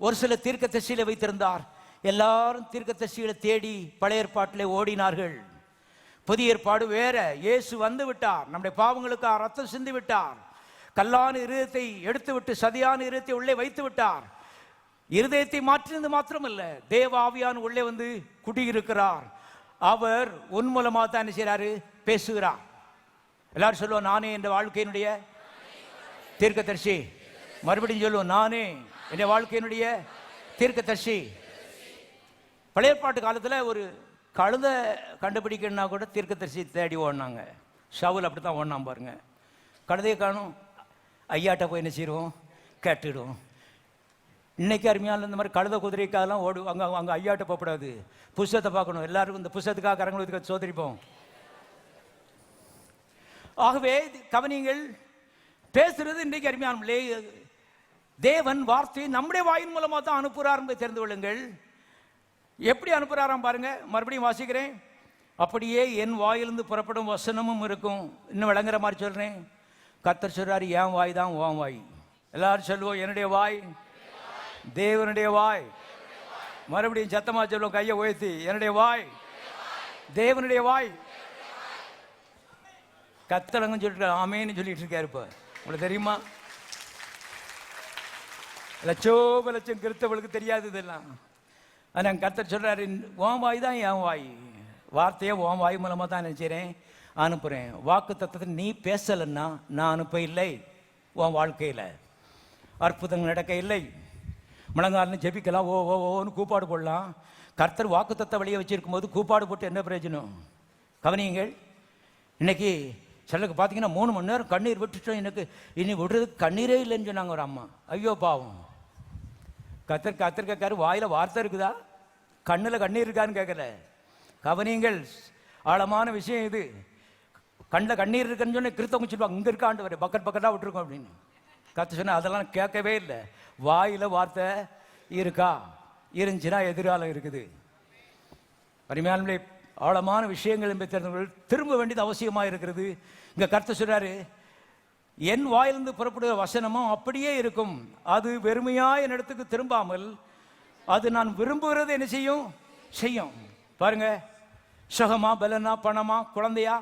ஒரு சில தீர்க்கதரிசிகளை வைத்திருந்தார். எல்லாரும் தீர்க்கதரிசிகளை தேடி பழைய ஏற்பாட்டிலே ஓடினார்கள். புதிய ஏற்பாடு வேற. இயேசு வந்து விட்டார், நம்முடைய பாவங்களுக்கு ரத்தம் சிந்தி விட்டார், கல்லான இருதயத்தை எடுத்து விட்டு சதியான இருதயத்தை உள்ளே வைத்து விட்டார். இருதயத்தை மாற்றினது மாத்திரமல்ல, தேவ ஆவியான உள்ளே வந்து குடியிருக்கிறார். அவர் உன் மூலமாக தான் என்ன செய்றாரு? பேசுகிறார். எல்லாரும் சொல்லுவோம், நானே என்ற வாழ்க்கையினுடைய தீர்க்கதரிசி. மறுபடியும் சொல்லுவோம், நானே என்ற வாழ்க்கையினுடைய தீர்க்கதரிசி. பழைய ஏற்பாட்டு காலத்தில் ஒரு கழுதை கண்டுபிடிக்கணும்னா கூட தீர்க்கதரிசி தேடி ஓடினாங்க. ஷவுல் அப்படி தான் ஓடினான் பாருங்க. கழுதையை காணும், ஐயாட்ட போய் என்ன செய்வோம், கேட்டுடும். இன்னைக்கு அருமையான இந்த மாதிரி கழுத குதிரைக்காகலாம் அங்கே அங்கே ஐயாட்ட போகக்கூடாது, புஸ்தகத்தை பார்க்கணும். எல்லாருக்கும் இந்த புஸ்தகத்துக்காக கரங்களுக்கு சோதரிப்போம். ஆகவே கவனிங்கள், பேசுறது இன்றைக்கு அருமையானே தேவன் வார்த்தை நம்முடைய வாயின் மூலமாக தான் அனுப்புகிறார் என்பதை தெரிந்து கொள்ளுங்கள். எப்படி அனுப்புகிறாராம் பாருங்க, மறுபடியும் வாசிக்கிறேன். அப்படியே என் வாயிலிருந்து புறப்படும் வசனமும் இருக்கும். இன்னும் விளங்குற மாதிரி சொல்றேன். கர்த்தர் சொல்றாரு, என் வாய் தான் உன் வாய். எல்லாரும் சொல்லுவோம், என்னுடைய வாய் தேவனுடைய வாய். மறுபடியும் சத்தமா சொல்லுவோம், கையை உயர்த்தி, என்னுடைய வாய் தேவனுடைய வாய். கத்தலங்க சொல்லிட்டு ஆமேன்னு சொல்லிட்டு இருக்காரு. இப்ப உங்களுக்கு தெரியுமா, லட்சோப லட்சம் கிறிஸ்தவர்களுக்கு தெரியாது இதெல்லாம். ஆனால் கர்த்தர் சொல்றாரு, உன் வாய் தான் என் வாய். வார்த்தையை உன் வாய் மூலமாக தான் நினைச்சிறேன் அனுப்புகிறேன். வாக்கு தத்துவத்தை நீ பேசலைன்னா நான் அனுப்ப இல்லை. உன் வாழ்க்கையில் அற்புதங்கள் நடக்க இல்லை. முழங்கால்னு ஜெபிக்கலாம், ஓ ஓ ஓன்னு கூப்பாடு போடலாம். கர்த்தர் வாக்கு தத்த வழியை வச்சிருக்கும் போது கூப்பாடு போட்டு என்ன பிரயோஜனம்? கவனியுங்கள், இன்னைக்கு சிலருக்கு பார்த்தீங்கன்னா 3 மணி நேரம் கண்ணீர் விட்டுட்டோம், எனக்கு இனி விடுறதுக்கு கண்ணீரே இல்லைன்னு சொன்னாங்க ஒரு அம்மா. ஐயோ பாவம். கத்தர் கேட்காரு, வாயில் வார்த்தை இருக்குதா, கண்ணில் கண்ணீர் இருக்கான்னு கேட்கல. கவனியுங்கள், ஆழமான விஷயம் இது. கண்ணில் கண்ணீர் இருக்குன்னு சொன்ன கிறிஸ்தவங்க சொல்லுவாங்க, இங்கே இருக்காண்டு வர பக்கெட்டாக விட்டுருக்கோம் அப்படின்னு. கத்து சொன்ன அதெல்லாம் கேட்கவே இல்லை. வாயில் வார்த்தை இருக்கா, இருந்துச்சுன்னா எதிராலம் இருக்குது. அருமையானவர்களே, ஆழமான விஷயங்கள் என்பதை தெரிந்தவர்கள் திரும்ப வேண்டியது அவசியமாக இருக்கிறது. இங்கே கர்த்தர் சொல்றாரு, என் வாயிலிருந்து புறப்படுகிற வசனமும் அப்படியே இருக்கும். அது வெறுமையா என் இடத்துக்கு திரும்பாமல் அது நான் விரும்புகிறது என்ன செய்யும். பாருங்க, சுகமா, பலனா, பணமா, குழந்தையா,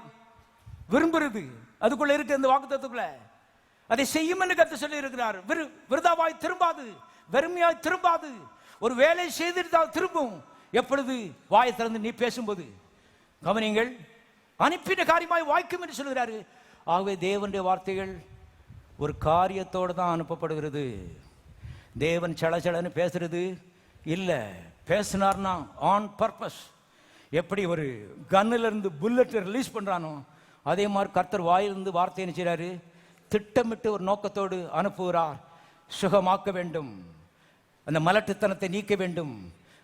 விரும்புறது அதுக்குள்ள இருக்கு. இந்த வாக்குத்தத்தத்துக்குள்ள அதை செய்யும் என்று கர்த்தர் சொல்லி இருக்கிறார். விருதாவாய் திரும்பாது, வெறுமையாய் திரும்பாது. ஒரு வேலை செய்திருந்தால் திரும்பும். எப்பொழுது? வாயை திறந்து நீ பேசும்போது. கவனிங்கள், அனுப்பின காரியமாய் வாய்க்கும் என்று சொல்கிறாரு. ஆகவே தேவனுடைய வார்த்தைகள் ஒரு காரியத்தோடு தான் அனுப்பப்படுகிறது. தேவன் சலச்சலன்னு பேசுறது இல்லை. பேசினார்னா ஆன் பர்பஸ். எப்படி ஒரு கன்னில் இருந்து புல்லட் ரிலீஸ் பண்றானோ அதே மாதிரி கர்த்தர் வாயிலிருந்து வார்த்தை என்ன செய்றாரு? திட்டமிட்டு ஒரு நோக்கத்தோடு அனுப்புகிறார். சுகமாக்க வேண்டும், அந்த மலட்டுத்தனத்தை நீக்க வேண்டும்,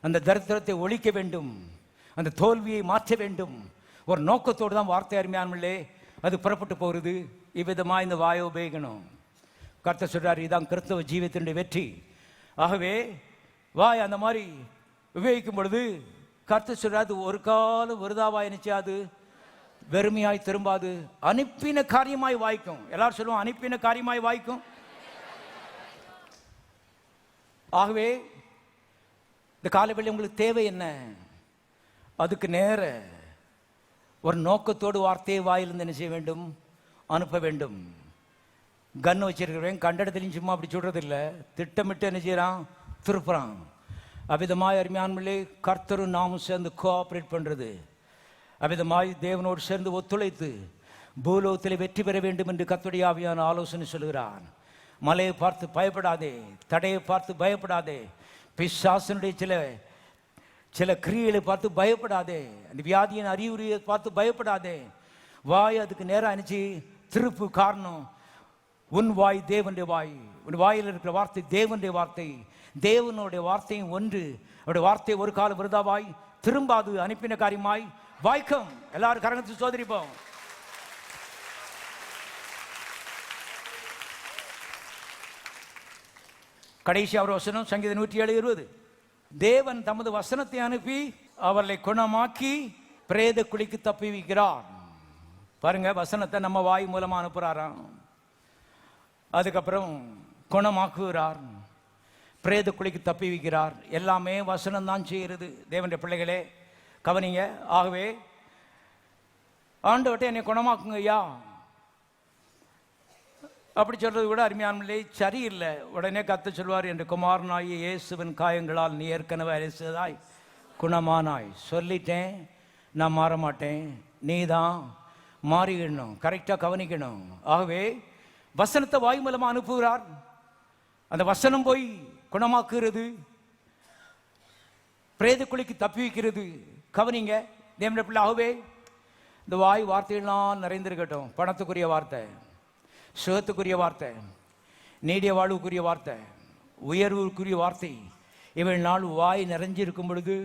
அந்த தரித்திரத்தை ஒழிக்க வேண்டும், அந்த தோல்வியை மாற்ற வேண்டும். ஒரு நோக்கத்தோடு தான் வார்த்தை அருமையானவர்களே அது புறப்பட்டு போகிறது. இவ்விதமாக இந்த வாயை உபயோகிக்கணும். கர்த்தர் சொல்றாரு, இதான் கிறிஸ்தவ ஜீவியத்தினுடைய வெற்றி. ஆகவே வாய் அந்த மாதிரி உபயோகிக்கும் பொழுது கர்த்தர் சொல்றாரு, ஒரு காலம் விருதாவாய் நிச்சயாது, வெறுமையாய் திரும்பாது, அனுப்பின காரியமாய் வாய்க்கும். எல்லாரும் சொல்லுவோம், அனுப்பின காரியமாய் வாய்க்கும். ஆகவே இந்த காலவெளி உங்களுக்கு தேவை என்ன? அதுக்கு நேர ஒரு நோக்கத்தோடு வார்த்தையை வாயிலிருந்து என்ன செய்ய வேண்டும்? அனுப்ப வேண்டும். கன் வச்சிருக்கிறேன், கண்ட இடத்துலையும் சும்மா அப்படி சொல்றது இல்லை, திட்டமிட்டு என்ன செய்யறான்? திருப்புறான். அவ்விதமாய் அருமையானவர்களே கர்த்தரும் நாமும் சேர்ந்து கோஆபரேட் பண்றது, அவ்விதமாய் தேவனோடு சேர்ந்து ஒத்துழைத்து பூலோகத்தில் வெற்றி பெற வேண்டும் என்று கர்த்தருடைய ஆவியான ஆலோசனை சொல்கிறான். மலையை பார்த்து பயப்படாதே, தடையை பார்த்து பயப்படாதே, பிசாசனுடைய சில கிரியைகளை பார்த்து பயப்படாதே, அந்த வியாதியின் அறிகுறியை பார்த்து பயப்படாதே. வாய் அதுக்கு நேரம் அனுப்பிச்சு திருப்பு. காரணம், உன் வாய் தேவனுடைய வாய். உன் வாயில் இருக்கிற வார்த்தை தேவனுடைய வார்த்தை. தேவனுடைய வார்த்தையும் ஒன்று. அவருடைய வார்த்தை ஒரு காலம் விருதாவாய் திரும்பாது, அனுப்பின காரியமாய் வாய்க்கும். எல்லாரும் கரங்கத்து சோதரிப்போம். கடைசி அவர் வசனம் சங்கீதம் 107:20. தேவன் தமது வசனத்தை அனுப்பி அவர்களை குணமாக்கி பிரேத குழிக்கு தப்பி வைக்கிறார். பாருங்க, வசனத்தை நம்ம வாய் மூலமா அனுப்புறாராம், அதுக்கப்புறம் குணமாக்குகிறார், பிரேத குழிக்கு தப்பி வைக்கிறார். எல்லாமே வசனம் தான் செய்கிறது. தேவனுடைய பிள்ளைகளே கவனிங்க. ஆகவே ஆண்டவர்கிட்ட என்னை குணமாக்குங்க ஐயா அப்படி சொல்றது கூட அருமையானே சரியில்லை. உடனே கர்த்தர் சொல்வார், என்று குமாரனாகிய இயேசுவின் காயங்களால் நீ ஏற்கனவே அரிசதாய் குணமானாய். சொல்லிட்டேன், நான் மாற மாட்டேன், நீ தான் மாறிடணும். கரெக்டாக கவனிக்கணும். ஆகவே வசனத்தை வாய் மூலமா அனுப்புகிறார். அந்த வசனம் போய் குணமாக்குகிறது, பிரேத குழிக்கு தப்பி வைக்கிறது. கவனிங்க தேவனுடைய பிள்ளையாகவே, இந்த வாய் வார்த்தையெல்லாம் நிறைந்திருக்கட்டும். பணத்துக்குரிய வார்த்தை, சுகத்துக்குரிய வார்த்தை, நீடிய வாழ்வுக்குரிய வார்த்தை, உயர்வுக்குரிய வார்த்தை, இவள் நாள் வாய் நிறைஞ்சிருக்கும் பொழுது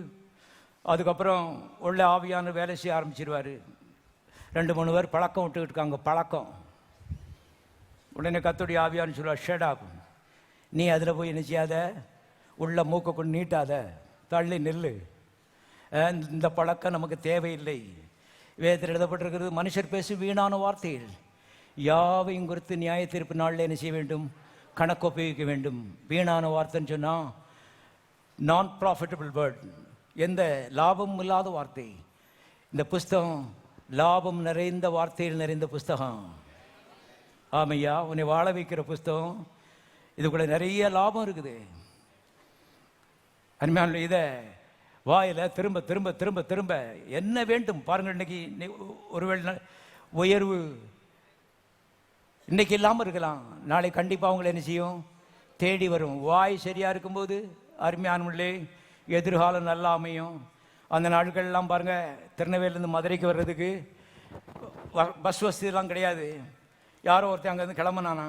அதுக்கப்புறம் உள்ள ஆவியான வேலை செய்ய ஆரம்பிச்சிருவார். 2-3 பேர் பழக்கம் விட்டுக்கிட்டு இருக்காங்க, பழக்கம். உடனே கர்த்தருடைய ஆவியான்னு சொல்லுவார், ஷட் அப், நீ அதில் போய் என்ன செய்யாத, உள்ள மூக்கை கொண்டு நீட்டாத, தள்ளி நெல்லு, இந்த பழக்கம் நமக்கு தேவையில்லை. வேதத்தில் எழுதப்பட்டிருக்கிறது, மனுஷர் பேசும் வீணான வார்த்தைகள் யாவையும் குறித்து நியாய தீர்ப்பு நாளில் என்ன செய்ய வேண்டும், கணக்கொப்பிக்க வேண்டும். வீணான வார்த்தைன்னு சொன்னால் நான் ப்ராஃபிட்டபிள் வேர்ட், எந்த லாபமும் இல்லாத வார்த்தை. இந்த புஸ்தகம் லாபம் நிறைந்த வார்த்தையில் நிறைந்த புஸ்தகம். ஆமையா, உன்னை வாழ வைக்கிற புஸ்தகம். இதுக்குள்ள நிறைய லாபம் இருக்குது. அருமையான இதை வாயில் திரும்ப திரும்ப திரும்ப திரும்ப என்ன வேண்டும் பாருங்கள். இன்னைக்கு ஒருவேளை உயர்வு இன்னைக்கு இல்லாமல் இருக்கலாம், நாளை கண்டிப்பாக அவங்களை என்ன செய்யும், தேடி வரும். வாய் சரியாக இருக்கும்போது அருமையானவர்களே எதிர்காலம் நல்லா அமையும். அந்த நாட்கள்லாம் பாருங்கள், திருநெல்வேலியிலேருந்து மதுரைக்கு வர்றதுக்கு பஸ் வசதியெல்லாம் கிடையாது. யாரோ ஒருத்தன் அங்கேருந்து கிளம்புனானா,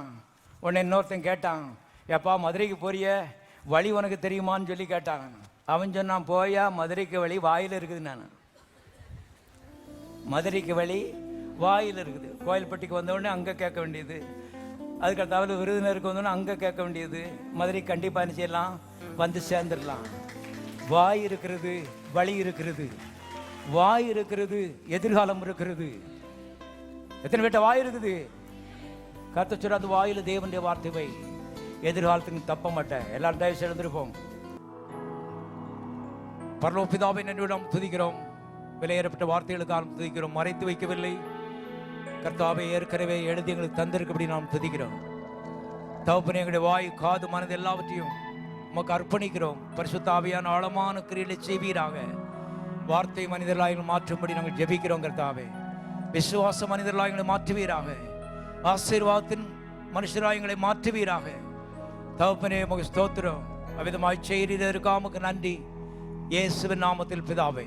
உடனே இன்னொருத்தன் கேட்டான், எப்பா மதுரைக்கு போறிய, வழி உனக்கு தெரியுமான்னு சொல்லி கேட்டான். அவன் சொன்னான், போயா மதுரைக்கு வழி வாயில் இருக்குது. நான் மதுரைக்கு வழி வாயில் இருக்குது. கோயில்பட்டிக்கு வந்தவுடனே அங்கே கேட்க வேண்டியது, அதுக்கடுத்தாவது விருதுநருக்கு வந்தோடனே அங்கே கேட்க வேண்டியது. மதுரை கண்டிப்பாக என்ன செய்யலாம், வந்து சேர்ந்துடலாம். வாய் இருக்கிறது, வழி இருக்கிறது. வாய் இருக்கிறது, எதிர்காலம் இருக்கிறது. எத்தனை பேட்ட வாய் இருக்குது? கர்த்தர் சொல்ற, அந்த வாயில தேவனுடைய வார்த்தை வை, எதிர்காலத்துக்கு தப்ப மாட்டேன். எல்லாரும் தயவு செய்திருப்போம். பரலோக பிதாவை நன்றியுடன் துதிக்கிறோம். விலையேறப்பட்ட வார்த்தைகளுக்காக துதிக்கிறோம். மறைத்து வைக்கவில்லை கர்த்தாவை, ஏற்கனவே எழுதி எங்களுக்கு தந்திருக்கபடி நாம் துதிக்கிறோம். தகப்பனே, எங்களுடைய வாய், காது, மனது எல்லாவற்றையும் உமக்கு அர்ப்பணிக்கிறோம். பரிசுத்த ஆவியான ஆழமான கிரியைகளை செய்வீராக. வார்த்தை மனிதர்களாக மாற்றும்படி நாங்கள் ஜெபிக்கிறோம். கர்த்தாவே, விசுவாச மனிதர்களாக எங்களை மாற்றுவீராக. ஆசீர்வாதத்தின் மனுஷராக எங்களை மாற்றுவீராக. தகப்பனே, உமக்கு ஸ்தோத்திரம். அவ்விதமாய் செய்ததற்கு உமக்கு நன்றி. இயேசுவின் நாமத்தில் பிதாவே.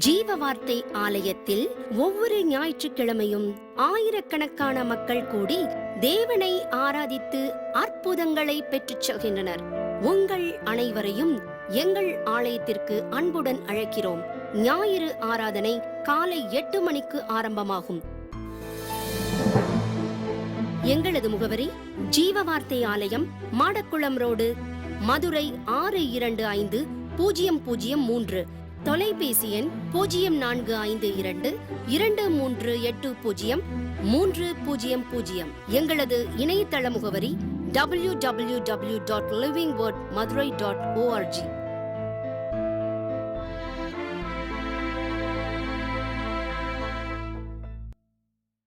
ஜீவ வார்த்தை ஆலயத்தில் ஒவ்வொரு ஞாயிற்றுக்கிழமையும் ஆயிரக்கணக்கான மக்கள் கூடி தேவனை ஆராதித்து அற்புதங்களை பெற்றுச் செல்கின்றனர். உங்கள் அனைவரையும் எங்கள் ஆலயத்திற்கு அன்புடன் அழைக்கிறோம். ஞாயிறு ஆராதனை காலை 8 மணிக்கு ஆரம்பமாகும். எங்களது முகவரி ஜீவ வார்த்தை ஆலயம், மாடக்குளம் ரோடு, மதுரை 625003. தொலைபேசி எண் 0452238030. எங்களது இணையதள முகவரி www.livingwordmadurai.org.